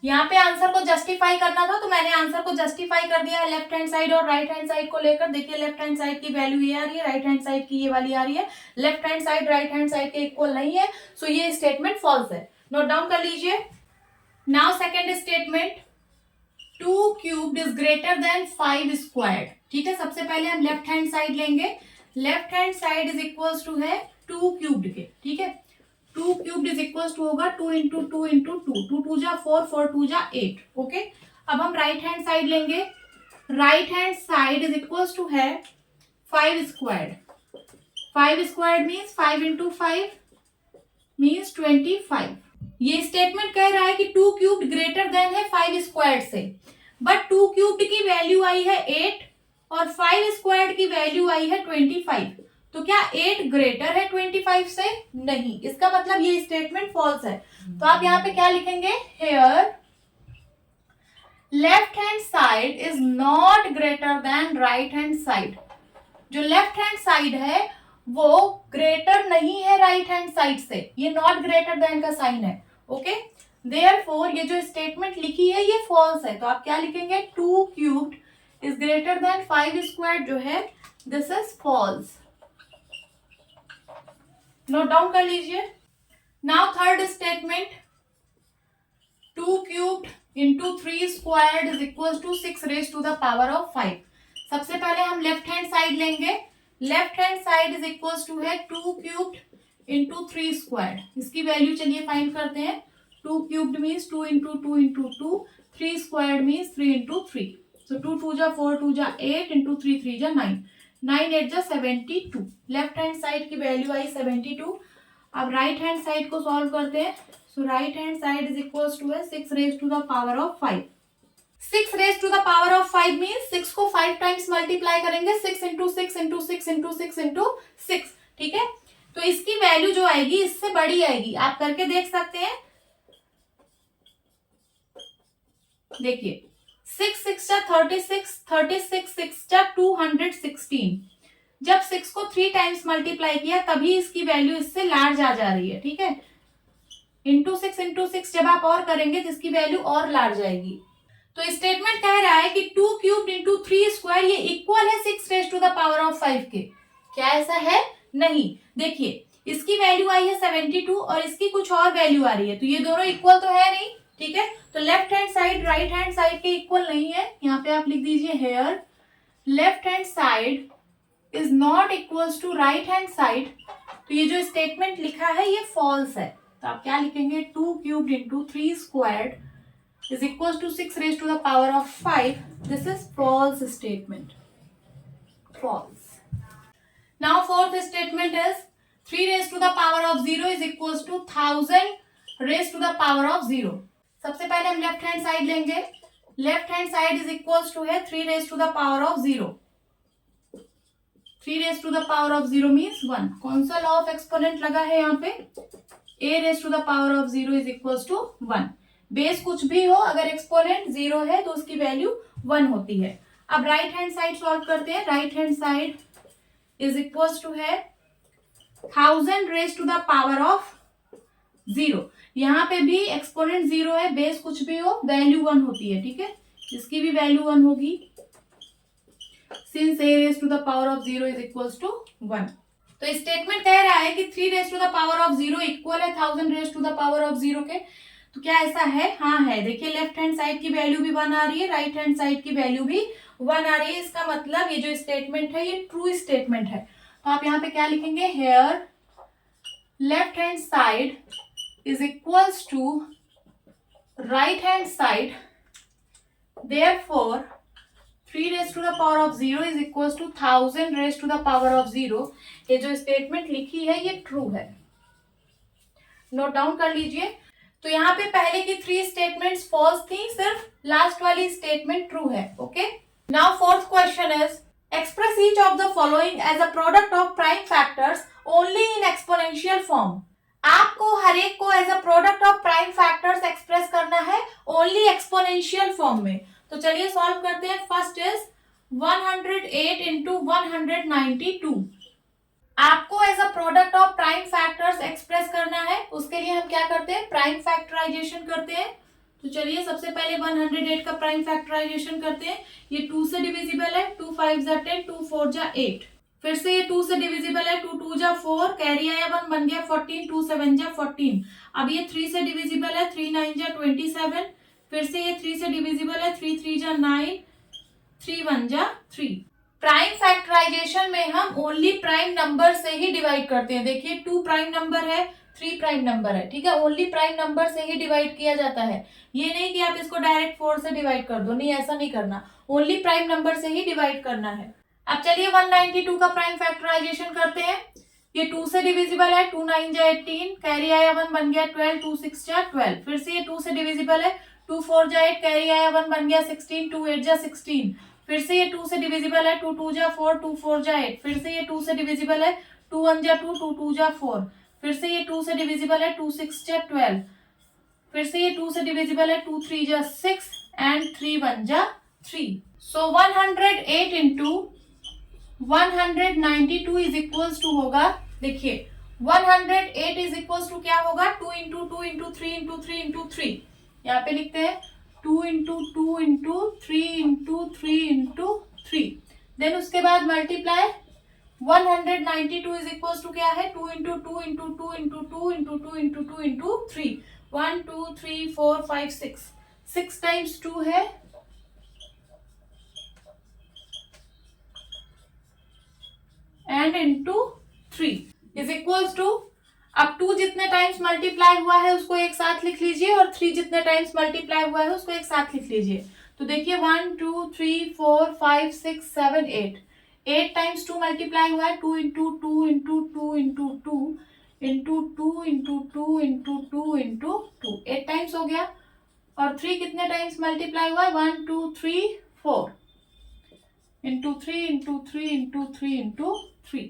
यहाँ पे आंसर को जस्टिफाई करना था तो मैंने आंसर को जस्टिफाई कर दिया है लेफ्ट हैंड साइड और राइट हैंड साइड को लेकर। देखिए लेफ्ट हैंड साइड की वैल्यू ये आ रही है, राइट हैंड साइड की ये वाली आ रही है। Left hand side right hand side के इक्वल नहीं है, सो ये स्टेटमेंट फॉल्स है। नोट डाउन कर लीजिए। Now second statement, 2 cubed is greater than 5 squared. ठीक है, सबसे पहले हम लेफ्ट हैंड साइड लेंगे। Left hand side is equals to है 2 क्यूब्ड के। ठीक है, 2 क्यूब्ड इज इक्वल्स टू होगा 2 इंटू 2 इंटू 2, 2 2 जा 4, 4 2 जा 8। ओके, अब हम राइट हैंड साइड लेंगे। Right hand side is equals to है 5 squared. 5 squared means 5 into 5 means 25। ये स्टेटमेंट कह रहा है कि 2 क्यूब्ड ग्रेटर देन है 5 स्क्वायर्ड से, बट 2 क्यूब्ड की वैल्यू आई है 8 और 5 स्क्वायर्ड की वैल्यू आई है 25। तो क्या 8 ग्रेटर है 25 से? नहीं, इसका मतलब ये स्टेटमेंट फॉल्स है। तो आप यहाँ पे क्या लिखेंगे? Here left hand side is not greater than right hand side. जो लेफ्ट हैंड साइड है वो ग्रेटर नहीं है राइट हैंड साइड से, ये नॉट ग्रेटर देन का साइन है। ओके, देयरफॉर ये जो स्टेटमेंट लिखी है ये फॉल्स है। तो आप क्या लिखेंगे? 2 cubed is greater than 5 squared जो है this is false. Note down कर लीजिए। Now third statement, 2 cubed into 3 squared is equal to 6 raise to the power of 5। सबसे पहले हम लेफ्ट हैंड साइड लेंगे। Left hand side is equal to है 2 cubed into 3 squared. इसकी value चलिए find करते हैं। 2 cubed means 2 into 2 into 2, 3 squared means 3 into 3। सो 2 2 जा 4, 2 जा 8 इंटू 3 3 जा 9, 9 8 जा 72। लेफ्ट हैंड साइड की वैल्यू आई 72। अब राइट हैंड साइड को सॉल्व करते हैं। So right hand side is equal to है 6 raise to the power of 5। 6 raise to the power of 5 means 6 को 5 टाइम्स मल्टीप्लाई करेंगे, 6 इंटू 6 इंटू 6 इंटू 6 इंटू 6। ठीक है, तो इसकी वैल्यू जो आएगी इससे बड़ी आएगी, आप करके देख सकते हैं। देखिए 6 6 जा 36, 36 6 जा 216। जब 6 को 3 टाइम्स मल्टीप्लाई किया तभी इसकी वैल्यू इससे लार्ज आ जा रही है। ठीक है, इंटू 6 जब आप और करेंगे तो इसकी वैल्यू और लार्ज आएगी। तो स्टेटमेंट कह रहा है कि 2 क्यूब्ड इंटू 3 स्क्वायर ये इक्वल है 6 raise to the power of 5 के। क्या ऐसा है? नहीं। देखिए इसकी वैल्यू आई है 72 और इसकी कुछ और वैल्यू आ रही है, तो ये दोनों इक्वल तो है नहीं। ठीक है, तो left hand side right hand side के इक्वल नहीं है। यहाँ पे आप लिख दीजिए here left hand side is not equals to right hand side. तो ये जो स्टेटमेंट लिखा है ये फॉल्स है। तो आप क्या लिखेंगे? 2 cubed into 3 squared is equals to 6 raise to the power of 5। This is false statement, false. Now fourth statement is 3 raise to the power of 0 is equals to 1000 raise to the power of 0। सबसे पहले हम left hand side लेंगे। Left hand side is equals to है 3 raise to the power of 0। 3 raise to the power of 0 means 1। कौन सा law of exponent लगा है यहाँ पे? a raise to the power of 0 is equals to 1। Base कुछ भी हो, अगर एक्सपोनेंट 0 है तो उसकी वैल्यू 1 होती है। अब राइट हैंड साइड सॉल्व करते हैं। Right hand side is equals to है 1000 raise to the power of 0। यहाँ पे भी एक्सपोनेंट 0 है, बेस कुछ भी हो, वैल्यू 1 होती है। ठीक है, इसकी भी वैल्यू 1 होगी since a raise to the power of 0 is equals to 1। तो स्टेटमेंट कह रहा है कि 3 raise to the power of 0 equal है 1000 raise to the power of 0 के। तो क्या ऐसा है? हाँ है। देखिए लेफ्ट हैंड साइड की वैल्यू भी 1 आ रही है, राइट हैंड साइड की वैल्यू भी 1 आ रही है। इसका मतलब ये जो स्टेटमेंट है ये ट्रू स्टेटमेंट है। तो आप यहाँ पे क्या लिखेंगे, here left hand side is equals to right hand side, therefore 3 raised to the power of 0 is equals to 1000 raised to the power of 0। ये जो स्टेटमेंट लिखी है ये ट्रू है, नोट डाउन कर लीजिए। तो यहाँ पे पहले की 3 स्टेटमेंट्स फॉल्स थी, सिर्फ लास्ट वाली स्टेटमेंट ट्रू है। Okay, now fourth question is express each of the following as a product of prime factors only in exponential form. आपको हर एक को as a product of prime factors express करना है ओनली एक्सपोनेंशियल फॉर्म में। तो चलिए सॉल्व करते हैं। First is 108 into 192। आपको as a product of prime factors express करना है, उसके लिए हम क्या करते हैं, प्राइम फैक्टराइजेशन करते हैं। तो चलिए सबसे पहले 108 का प्राइम फैक्टराइजेशन करते हैं। ये 2 से डिविजिबल है, 2 5 जा 10, 2 4 जा 8। फिर से ये 2 से डिविजिबल है, 2 2 जा 4, कैरी आया 1 बन गया 14, 2 7 जा 14। अब ये 3 से डिविजिबल है, 3 9 जा 27। फिर से ये 3 से डिविजिबल है, 3 3 जा 9, 3 1 जा 3। प्राइम फैक्टराइजेशन में हम ओनली प्राइम नंबर से ही डिवाइड करते हैं। देखिए 2 प्राइम नंबर है, 3 प्राइम नंबर है, ठीक है, ओनली प्राइम नंबर से ही डिवाइड किया जाता है। ये नहीं कि आप इसको डायरेक्ट 4 से डिवाइड कर दो, नहीं ऐसा नहीं करना, ओनली प्राइम नंबर से ही डिवाइड करना है। अब चलिए 192 का प्राइम फैक्टराइजेशन करते हैं। ये 2 से डिविजिबल है, 2 9 जा 18, कैरी आया 1 बन गया 12, 2 6 जा 12। फिर से ये 2 से डिविजिबल है, 2 4 जा 8, कैरी आया 1 बन गया 16, 2 8 जा 16। फिर से ये 2 से डिविजिबल है, 2 2 जा 4, 2 4 जा 8। फिर से ये 2 से डिविजिबल है, 2 1 जा 2, 2 2 जा 4। फिर से ये 2 से डिविजिबल है, 2 6 जा 12। फिर से ये 2 से डिविजिबल है, 2 3 जा 6 एंड 3 1 जा 3। सो 108 इंटू 192 इज इक्वल्स टू होगा, देखिए 108 इज इक्वल्स टू क्या होगा, 2 इंटू 2 इंटू 3 इंटू 3 इंटू 3। यहाँ पे लिखते हैं 2 into 2 into 3 into 3 into 3। Then उसके बाद मल्टीप्लाई 192 इज इक्वल्स टू क्या है, 2 into 2 into 2 into 2 into 2 into 2 into 3। 1 2 3 4 5 6, 6 times 2 है and into 3 is equals to, अब 2 जितने टाइम्स मल्टीप्लाई हुआ है उसको एक साथ लिख लीजिए और 3 जितने टाइम्स मल्टीप्लाई हुआ है उसको एक साथ लिख लीजिए। तो देखिए 1 2 3 4 5 6 7 8, 8 टाइम्स 2 मल्टीप्लाई हुआ है, 2 into 2 into 2 into 2 into 2 into 2 into 2 into 2, 8 times हो गया। और 3 कितने टाइम्स मल्टीप्लाई हुआ है, 1 2 3 4 into 3 into 3 into 3 into 3।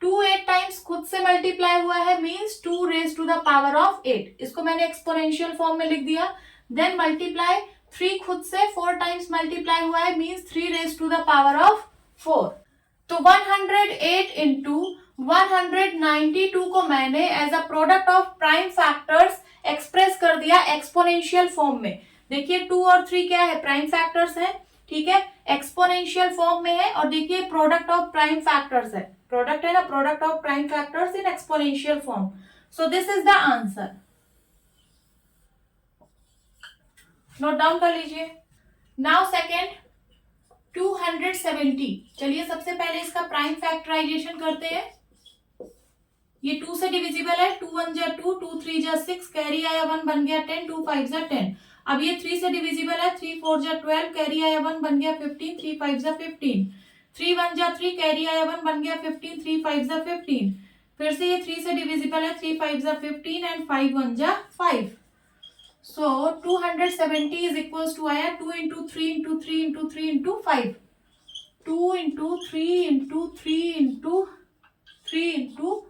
2 8 times खुद से मल्टीप्लाई हुआ है, means 2 raise to the power of 8। इसको मैंने एक्सपोनेंशियल फॉर्म में लिख दिया। देन मल्टीप्लाई 3 खुद से 4 टाइम्स मल्टीप्लाई हुआ है, means 3 raise to the power of 4। तो 108 इंटू 192 को मैंने as a product of prime factors express कर दिया एक्सपोनेंशियल फॉर्म में। देखिए 2 और 3 क्या है, प्राइम फैक्टर्स है, ठीक है, एक्सपोनेंशियल फॉर्म में है। और देखिए प्रोडक्ट ऑफ प्राइम फैक्टर्स है, प्रोडक्ट है ना, product of prime factors in exponential form. So this is the answer, note down कर लीजिए। Now second 270। चलिए सबसे पहले इसका प्राइम फैक्टराइजेशन करते हैं। ये 2 से डिविजिबल है, 2 1 जा 2, 2 3 जा 6, कैरी आया 1 बन गया 10, 2 5 जा 10। अब ये 3 से डिविजिबल है, 3 4 जा 12, कैरी आया 1 बन गया 15, 3 5 जा 15। 3 1 जा 3, कैरी आया 1 बन गया 15, 3 5 जा 15। फिर से ये 3 से डिविजिबल है, 3 5 जा 15 एंड 5 1 जा 5। सो 270 इज इक्वल्स टू आया 2 into 3 into 3 into 3 into 5, 2 into 3 into 3 into 3 into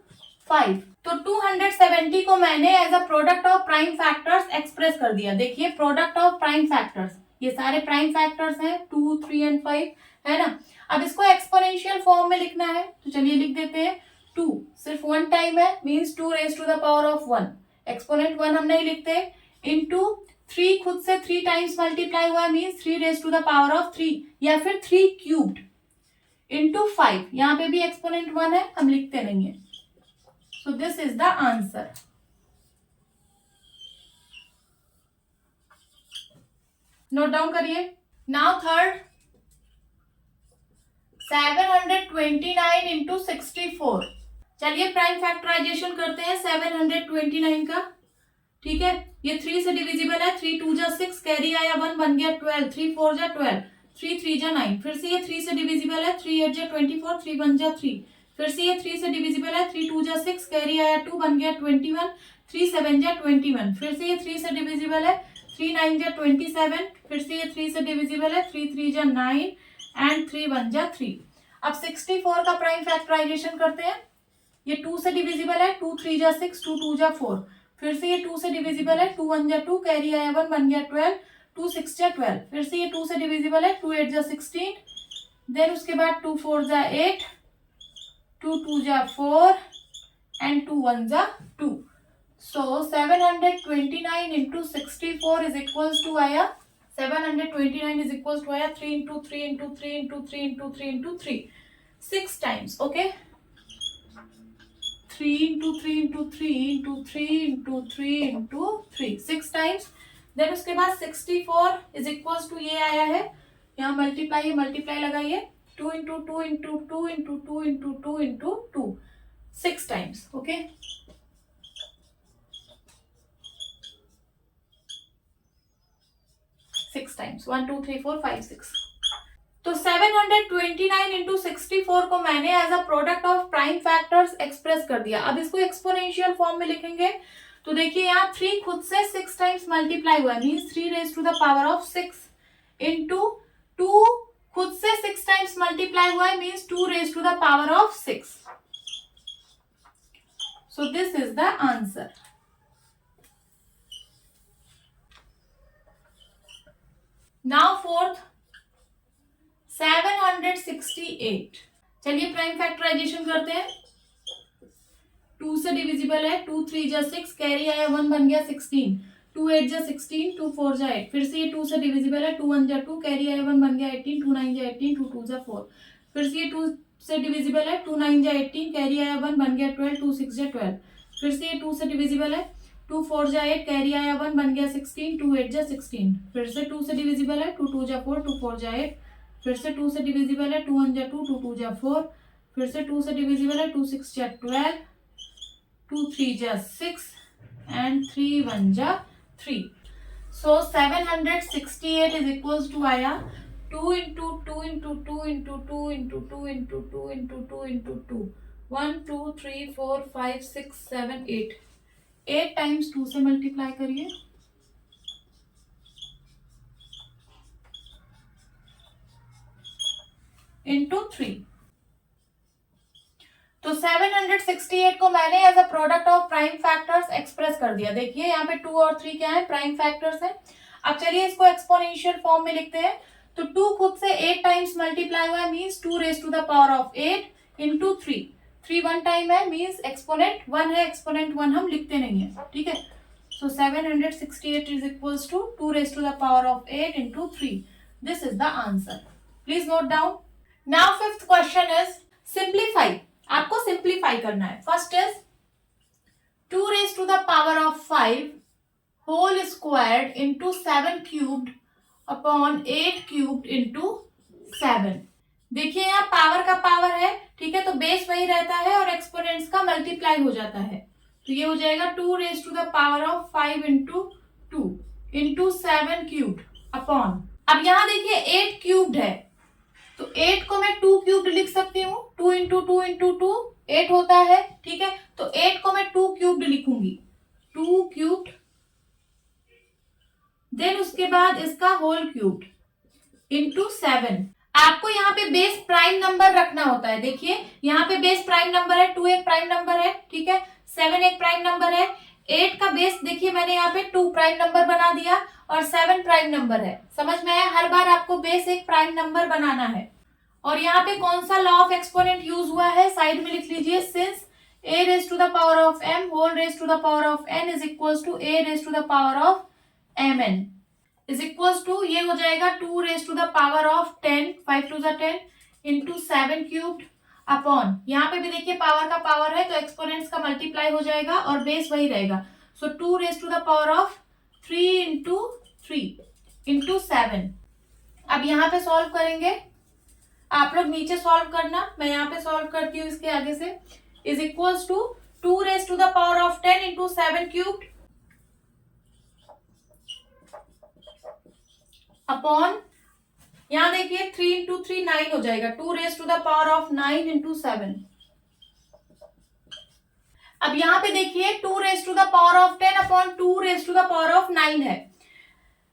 5। तो 270 को मैंने as a product of prime factors express कर दिया। देखिए प्रोडक्ट ऑफ प्राइम फैक्टर्स, ये सारे प्राइम फैक्टर्स हैं 2 3 एंड 5, है ना। अब इसको एक्सपोनेंशियल फॉर्म में लिखना है, तो चलिए लिख देते हैं। 2 सिर्फ 1 टाइम है, means 2 raise to the power of 1, exponent 1 हम नहीं लिखते। इंटू 3 खुद से 3 टाइम्स मल्टीप्लाई हुआ, means 3 raise to the power of 3 या फिर 3 क्यूब्ड। इंटू 5, यहाँ पे भी एक्सपोनेंट 1 है, हम लिखते नहीं है। So this is the answer. Note down करिए। Now third 729 into 64। चलिए प्राइम फैक्टराइजेशन करते हैं 729 का। ठीक है, ये 3 से डिविजिबल है, 3 2 जा 6, कैरी आया 1, बन गया 12, 3 4 जा 12, 3 3 जा 9। फिर से ये 3 से डिविजिबल है, 3 8 जा 24, 3 1 जा 3। फिर से ये 3 से डिविजिबल है, 3 2 जा 6, कैरी आया 2, बन गया 21, 3 7 जा 21। फिर से ये 3 से डिविजिबल है, 3 9 जा 27। फिर से ये 3 से डिविजिबल है, 3 3 जा 9 एंड 3 1 जा 3। अब 64 का प्राइम फैक्टराइजेशन करते हैं। ये 2 से डिविजिबल है, 2 3 जा 6, 2 2 जा 4। फिर से ये 2 से डिविजिबल है, 2 1 जा 2, कैरी आया 1, बन गया 12, 2 6 जा 12। फिर से ये 2 से डिविजिबल है, 2 8 जा 16, देन उसके बाद 2 4 जा 8, 2 2 जा 4 एंड 2 1 जा 2। सो 729 इंटू 64 इज इक्वल्स टू आया 729 is equals to 3 into 3 into 3 into 3 into 3 into 3, 6 times. Okay, 3 into 3 into 3 into 3 into 3 into 3, 6 times. Then उसके बाद 64 is equals to ये आया है, यहाँ मल्टीप्लाई लगाइए, 2 into 2 into 2 into 2 into 2 into 2, 6 times. Okay, six times, 1 2 3 4 5 6। तो 729 into 64 को मैंने as a product of prime factors express कर दिया। अब इसको एक्सपोनेंशियल फॉर्म में लिखेंगे तो देखिए यहाँ 3 खुद से 6 टाइम्स मल्टीप्लाई हुआ है, means 3 raise to the power of 6 into 2 खुद से 6 टाइम्स मल्टीप्लाई हुआ है, means 2 raise to the power of 6। So this is the answer. Now fourth 768। चलिए प्राइम फैक्टराइजेशन करते हैं। 2 से डिविजिबल है, 2 3 जा 6, कैरी आया 1, बन गया 16, 2 8 जा 16, 2 4 जा 8। फिर से ये 2 से डिविजिबल है, 2 1 जा 2, कैरी आया 1, बन गया 18, 2 9 जा 18, 2 2 जा 4। फिर से ये 2 से डिविजिबल है, 2 9 जा 18, कैरी आया 1, बन गया 12, 2 6 जा 12। फिर से ये 2 से डिविजिबल है, 2 4 जा 8, कैरी आया 1, बन गया 16, 2 8 जा 16। फिर से 2 से डिविजिबल है, 2 2 जा 4, 2 4 जा 8। फिर से 2 से डिविजिबल है, 2 1 जा 2, 2 2 जा 4। फिर से 2 से डिविजिबल है, 2 6 जा 12, 2 3 जा 6 एंड 3 1 जा 3। सो 768 इज इक्वल्स टू आया 2 into 2 into 2 into 2 into 2 into 2 into 2 into 2, 1 2 3 4 5 6 7 8, 8 times 2 से मल्टीप्लाई करिए, इंटू 3। तो 768 को मैंने as a product of prime factors express कर दिया। देखिए यहाँ पे 2 और 3 क्या है, प्राइम फैक्टर्स है। अब चलिए इसको एक्सपोनेंशियल फॉर्म में लिखते हैं। तो 2 खुद से 8 टाइम्स मल्टीप्लाई हुआ है, means 2 raise to the power of 8 into 3। 3 1 time है, मीन्स एक्सपोनेंट 1 है, एक्सपोनेंट 1 हम लिखते नहीं है, ठीक है। So 768 is equals to 2 raise to the power of 8 into 3। This is the answer. Please note down. Now fifth question is simplify. आपको simplify करना है। First is 2 raise to the power of 5 whole squared into 7 cubed upon 8 cubed into 7। देखिए यहाँ power का power है, ठीक है, तो बेस वही रहता है और एक्सपोनेंट्स का मल्टीप्लाई हो जाता है। तो ये हो जाएगा 2 raise to the power of 5 into 2 into 7 cubed upon, अब यहाँ देखिए 8 क्यूब्ड है, तो 8 को मैं 2 क्यूब्ड लिख सकती हूँ। 2 इंटू 2 इंटू 2 8 होता है, ठीक है। तो 8 को मैं 2 क्यूब्ड लिखूंगी, 2 क्यूब्ड, देन उसके बाद इसका होल क्यूब्ड इंटू 7। आपको यहाँ पे बेस प्राइम नंबर रखना होता है। देखिए यहाँ पे बेस प्राइम नंबर है, 2 एक प्राइम नंबर है, ठीक है, 7 एक प्राइम नंबर है, 8 का बेस देखिए मैंने यहाँ पे 2 प्राइम नंबर बना दिया और 7 प्राइम नंबर है। समझ में आया? हर बार आपको बेस एक प्राइम नंबर बनाना है। और यहाँ पे कौन सा लॉ ऑफ एक्सपोनेंट यूज हुआ है, साइड में लिख लीजिए, since a raise to the power of m whole raise to the power of n is equals to a raise to the power of mn is equals to, ये हो जाएगा 2 raise to the power of 10, 5 to the 10 into 7 cubed upon, यहाँ पे भी देखिए power का power है तो एक्सपोनेंट्स का मल्टीप्लाई हो जाएगा और बेस वही रहेगा। So 2 raise to the power of 3 into 3 into 7। अब यहाँ पे सॉल्व करेंगे आप लोग नीचे सॉल्व करना, मैं यहाँ पे सॉल्व करती हूँ इसके आगे से, is equals to 2 raise to the power of 10 into 7 cubed upon, यहाँ देखिए 3 इंटू 3 9 हो जाएगा, 2 raise to the power of 9 into 7। अब यहाँ पे देखिए 2 raise to the power of 10 upon 2 raise to the power of 9 है,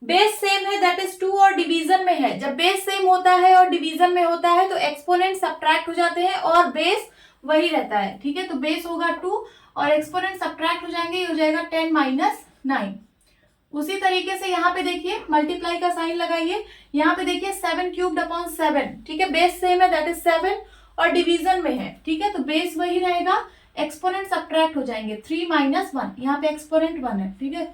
बेस सेम है दैट इज 2 और डिवीजन में है। जब बेस सेम होता है और डिवीजन में होता है तो एक्सपोनेंट सब्ट्रैक्ट हो जाते हैं और बेस वही रहता है, ठीक है। तो बेस होगा 2 और एक्सपोनेंट सब्ट्रैक्ट हो जाएंगे, ये हो जाएगा 10 माइनस 9। उसी तरीके से यहाँ पे देखिए मल्टीप्लाई का साइन लगाइए, यहाँ पे देखिए 7 क्यूब्ड अपॉन 7, ठीक है, बेस सेम है दैट इज 7 और डिवीजन में है, ठीक है। तो बेस वही रहेगा, एक्सपोनेंट सब्ट्रैक्ट हो जाएंगे, 3 माइनस 1, यहाँ पे एक्सपोनेंट 1 है, ठीक है,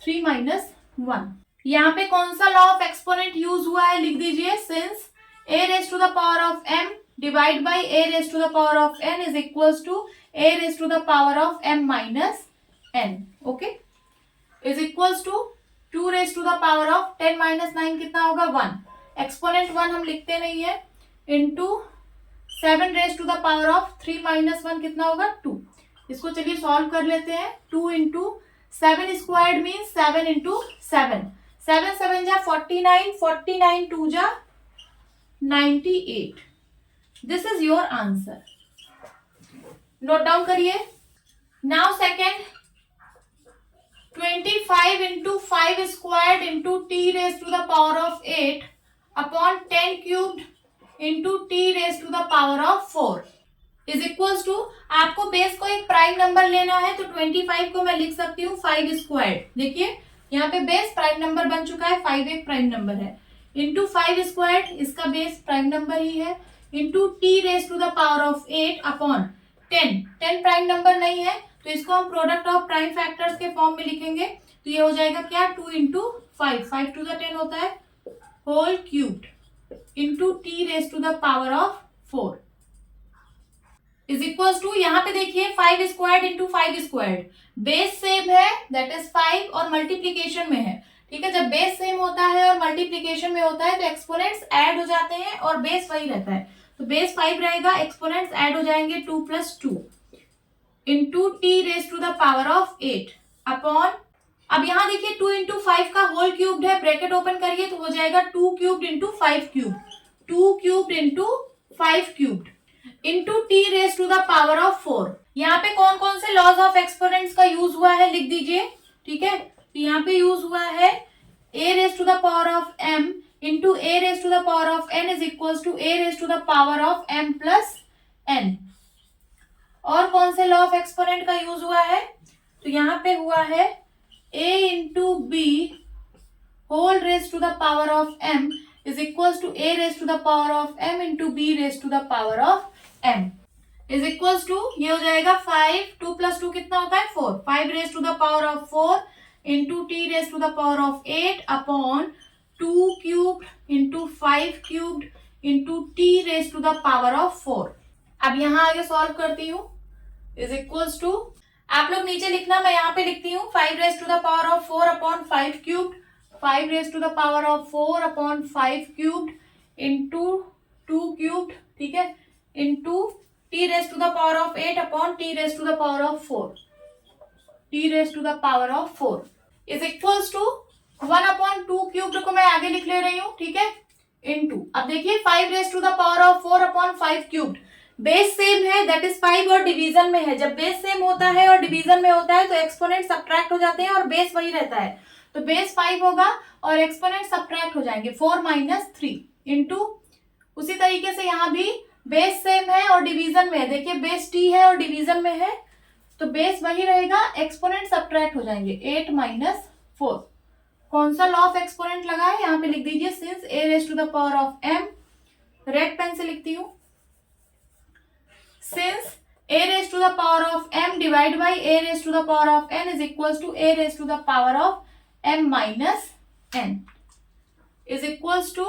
3 माइनस 1। यहाँ पे कौन सा लॉ ऑफ एक्सपोनेंट यूज हुआ है लिख दीजिए, since a raise to the power of m divide by a raise to the power of n is equals to a raise to the power of m minus n, okay, is equals to 2 raise to the power of 10 minus 9 कितना होगा 1, exponent 1 हम लिखते नहीं है, into 7 raise to the power of 3 minus 1 कितना होगा 2। इसको चलिए सॉल्व कर लेते हैं, 2 इंटू 7 स्क्वायर्ड मीन्स 7 इंटू 7, 7 7 जा 49, 49 2 जा 98। This is your answer, note down करिए। Now second, 25 into 5 squared into T raise to the power of 8 upon 10 cubed into T raise to the power of 4 is equals to, आपको base को एक prime number लेना है तो 25 को मैं लिख सकती हूँ 5 स्क्वायर्ड, देखिए यहाँ पे बेस प्राइम नंबर बन चुका है, 5 एक प्राइम नंबर है, इंटू 5 स्क्वायर्ड इसका बेस प्राइम नंबर ही है, into T raise to the power of 8 upon 10, 10 prime number नहीं है तो इसको हम प्रोडक्ट ऑफ प्राइम फैक्टर्स के फॉर्म में लिखेंगे, तो ये हो जाएगा क्या 2 इंटू 5, 5 टू द 10 होता है whole cubed into T raise to the power of 4 is equals to, यहाँ पे देखिए 5 squared into 5 squared, base same है दैट इज 5 और मल्टीप्लीकेशन में है, ठीक है। जब बेस सेम होता है और मल्टीप्लीकेशन में होता है तो एक्सपोनेंट्स ऐड हो जाते हैं और बेस वही रहता है, तो बेस 5 रहेगा, एक्सपोनेंट्स ऐड हो जाएंगे 2 plus 2 into T raise to the power of 8 upon, अब यहाँ देखिए 2 इंटू 5 का होल क्यूब्ड है, ब्रैकेट ओपन करिए तो हो जाएगा 2 cubed into 5 cube, 2 cubed into 5 cubed into T raise to the power of 4। यहाँ पे कौन कौन से लॉज ऑफ एक्सपोनेंट्स का यूज हुआ है लिख दीजिए, ठीक है। तो यहाँ पे यूज हुआ है a raise to the power of m into a raise to the power of n is equals to a raise to the power of m plus n। और कौन से लॉ ऑफ एक्सपोनेंट का use हुआ है, तो यहाँ पे हुआ है a into b whole raise to the power of m is equals to a raise to the power of m into b raise to the power of m is equals to, ये हो जाएगा 5, 2 plus 2 कितना होता है 4, 5 raise to the power of 4 into T raise to the power of 8 upon 2 cubed into 5 cubed into T raise to the power of 4। अब यहाँ आगे solve करती हूँ, इज इक्वल्स टू, आप लोग नीचे लिखना, मैं यहाँ पे लिखती हूँ 5 raise to the power of 4 upon 5 cubed, 5 raise to the power of 4 upon 5 cubed into 2 cubed, ठीक है, into T raise to the power of 8 upon t raise to the power of 4, t raise to the power of 4 is equals to 1 upon 2 cubed को मैं आगे लिख ले रही हूँ, ठीक है, इंटू, अब देखिए 5 raise to the power of 4 upon 5 cubed, base same है दैट इज 5 और डिवीजन में है, जब बेस सेम होता है और डिवीजन में होता है तो एक्सपोनेंट सब्ट्रैक्ट हो जाते हैं और बेस वही रहता है, तो बेस 5 होगा और एक्सपोनेंट सब्ट्रैक्ट हो जाएंगे 4 माइनस 3 इंटू, उसी तरीके से यहाँ भी बेस सेम है और डिवीजन में है, देखिए बेस टी है और डिवीजन में है तो बेस वही रहेगा, एक्सपोनेंट सब्ट्रैक्ट हो जाएंगे 8 माइनस 4। कौन सा लॉ ऑफ एक्सपोनेंट लगा है यहाँ पे लिख दीजिए, since a raise to the power of m, red pen से लिखती हूँ, since a raise to the power of m divide by a raise to the power of n is equals to a raise to the power of m minus n is equals to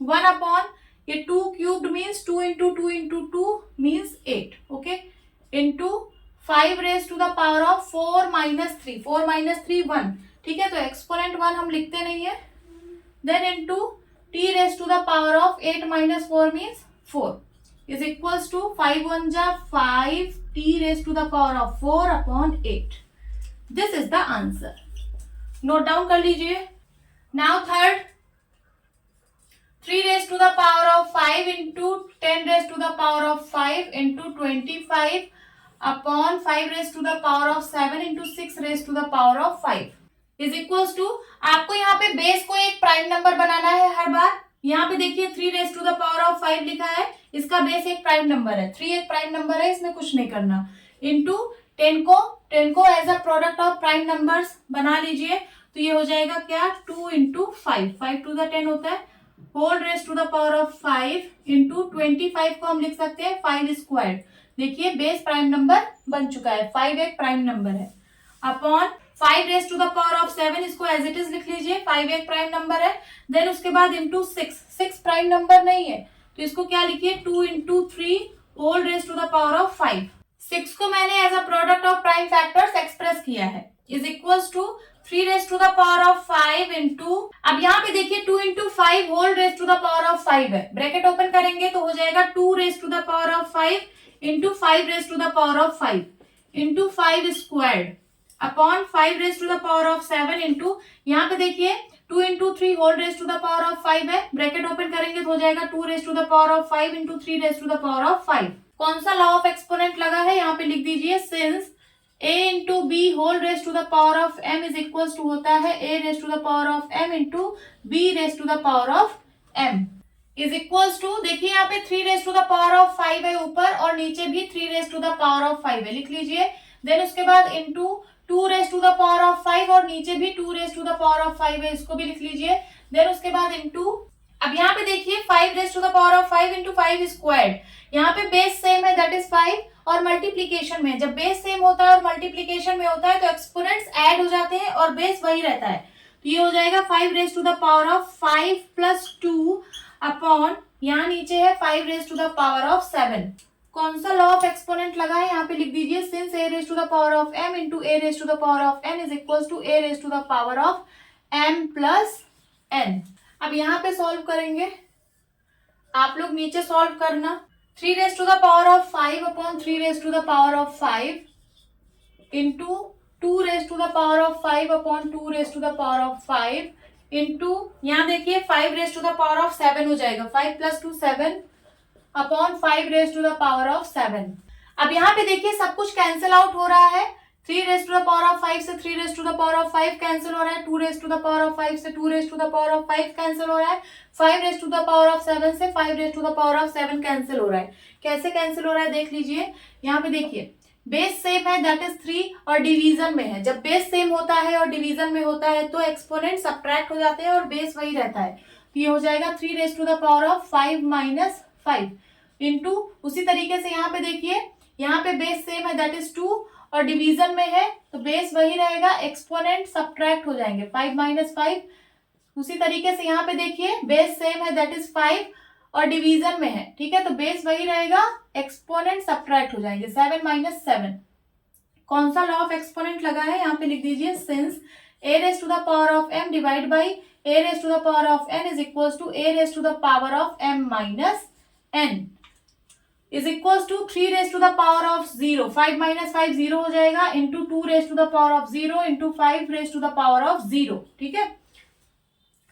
1 upon, ये 2 cubed means 2 into 2 into 2 means 8, okay, into 5 raise to the power of 4 minus 3, 4 minus 3 1, ठीक है, तो exponent 1 हम लिखते नहीं है, then into T raise to the power of 8 minus 4 means 4 is equals to 5 1 जा 5 t raise to the power of 4 upon 8. This is the answer. Note down कर लीजिए. Now third, 3 raised to the power of 5 into 10 raised to the power of 5 into 25 upon 5 raised to the power of 7 into 6 raised to the power of 5 is equals to, आपको यहाँ पे base को एक prime number बनाना है हर बार. यहाँ पे देखिए 3 raised to the power of 5 लिखा है, इसका बेस एक प्राइम नंबर है, 3 एक प्राइम नंबर है, इसमें कुछ नहीं करना. इंटू 10 को as a product of prime numbers बना लीजिए. तो ये हो जाएगा क्या, 2 इंटू 5, 5 टू द 10 होता है, whole raise to the power of 5 into 25 को हम लिख सकते हैं 5 स्क्वायर. देखिए बेस प्राइम नंबर बन चुका है, 5 एक प्राइम नंबर है, upon 5 raise to the power of 7, इसको एज इट इज लिख लीजिए, 5 एक प्राइम नंबर है. देन उसके बाद इंटू 6 प्राइम नंबर नहीं है तो इसको क्या लिखिए, 2 into 3 whole raise to the power of 5. 6 को मैंने as a product of prime factors express किया है, is equals to 3 raise to the power of 5 into, अब यहाँ पे देखिए 2 into 5 whole raise to the power of 5 है, ब्रैकेट ओपन करेंगे तो हो जाएगा 2 raise to the power of 5 into 5 raise to the power of 5 into 5 squared upon 5 raise to the power of 7 into, यहाँ पे देखिए 2 into 3 whole raise to the power of 5 है, bracket open करेंगे तो हो जाएगा 2 raise to the power of 5 into 3 raise to the power of 5. कौन सा लॉ ऑफ एक्सपोनेंट लगा है यहाँ पे लिख दीजिए, since a into B whole raise to the power of m is equals to होता है a raise to the power of m into b raise to the power of m is equals to, देखिए यहाँ पे 3 raise to the power of 5 है ऊपर और नीचे भी 3 raise to the power of 5 है, लिख लीजिए. देन उसके बाद into 2 raise to the power of 5 और नीचे भी 2 raise to the power of 5 है, इसको भी लिख लीजिए. देन उसके बाद इंटू, अब यहाँ पे देखिए 5 raise to the power of 5 into 5 squared, यहाँ पे बेस सेम है दैट इज 5 और मल्टीप्लीकेशन में, जब बेस सेम होता है और मल्टीप्लीकेशन में होता है तो एक्सपोनेंट्स ऐड हो जाते हैं और बेस वही रहता है. तो ये हो जाएगा 5 raise to the power of 5 plus 2 upon, यहाँ नीचे है 5 raise to the power of 7. कौन सा लॉ ऑफ एक्सपोनेंट लगा है यहाँ पे लिख दीजिए, since a raise to the power of m into a raise to the power of n is equals to a raise to the power of m plus n. अब यहाँ पे solve करेंगे, आप लोग नीचे सॉल्व करना. 3 raise to the power of 5 upon 3 raise to the power of 5 into 2 raise to the power of 5 upon 2 raise to the power of 5 into, यहाँ देखिए 5 raise to the power of 7 हो जाएगा, 5 plus 2 7 upon 5 raise to the power of 7. अब यहाँ पे देखिए सब कुछ कैंसिल आउट हो रहा है, 3 raise to the power of 5 से 3 raise to the power of 5 cancel हो रहा है, 2 raise to the power of 5 से 2 raise to the power of 5 cancel हो रहा है, 5 raise to the power of 7 से 5 raise to the power of 7 cancel हो रहा है. कैसे कैंसिल हो रहा है देख लीजिए, यहाँ पे देखिए बेस सेम है दैट इज 3 और डिवीजन में है, जब बेस सेम होता है और डिवीजन में होता है तो एक्सपोनेंट सबट्रैक्ट हो जाते हैं और बेस वही रहता है. तो ये हो जाएगा 3 raise to the power of 5 minus 5 into, उसी तरीके से यहाँ पे देखिए यहाँ पे बेस सेम है दैट इज 2 और डिवीजन में है तो बेस वही रहेगा, एक्सपोनेंट सबट्रैक्ट हो जाएंगे 5 माइनस 5. उसी तरीके से यहाँ पे देखिए बेस सेम है दैट इज 5 और डिवीजन में है, ठीक है, तो बेस वही रहेगा, एक्सपोनेंट सबट्रैक्ट हो जाएंगे 7 माइनस 7. कौन सा लॉ ऑफ एक्सपोनेंट लगा है यहाँ पे लिख दीजिए, since a raise to the power of m divide by a raise to the power of n is equals to a raise to the power of m minus n is equals to 3 raise to the power of 0, 5 minus 5 0 हो जाएगा, into 2 raise to the power of 0 into 5 raise to the power of 0, ठीक है.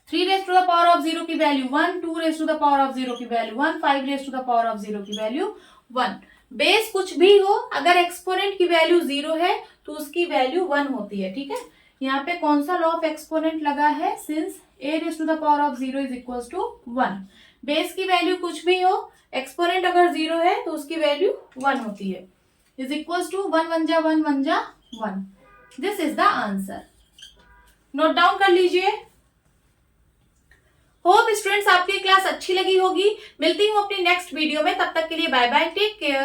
3 raise to the power of 0 की value 1, 2 raise to the power of 0 की value 1, 5 raise to the power of 0 की value 1. Base कुछ भी हो, अगर exponent की वैल्यू 0 है तो उसकी वैल्यू 1 होती है, ठीक है. यहाँ पे कौन सा लॉ ऑफ एक्सपोनेंट लगा है, since a raise to the power of 0 is equals to 1. Base की वैल्यू कुछ भी हो, एक्सपोनेंट अगर 0 है तो उसकी वैल्यू 1 होती है, इज इक्वल्स टू 1 1 जा 1 1 जा 1. This is the answer. Note down कर लीजिए. होप स्टूडेंट्स आपकी क्लास अच्छी लगी होगी. मिलती हूँ अपनी नेक्स्ट वीडियो में, तब तक के लिए बाय बाय, टेक केयर.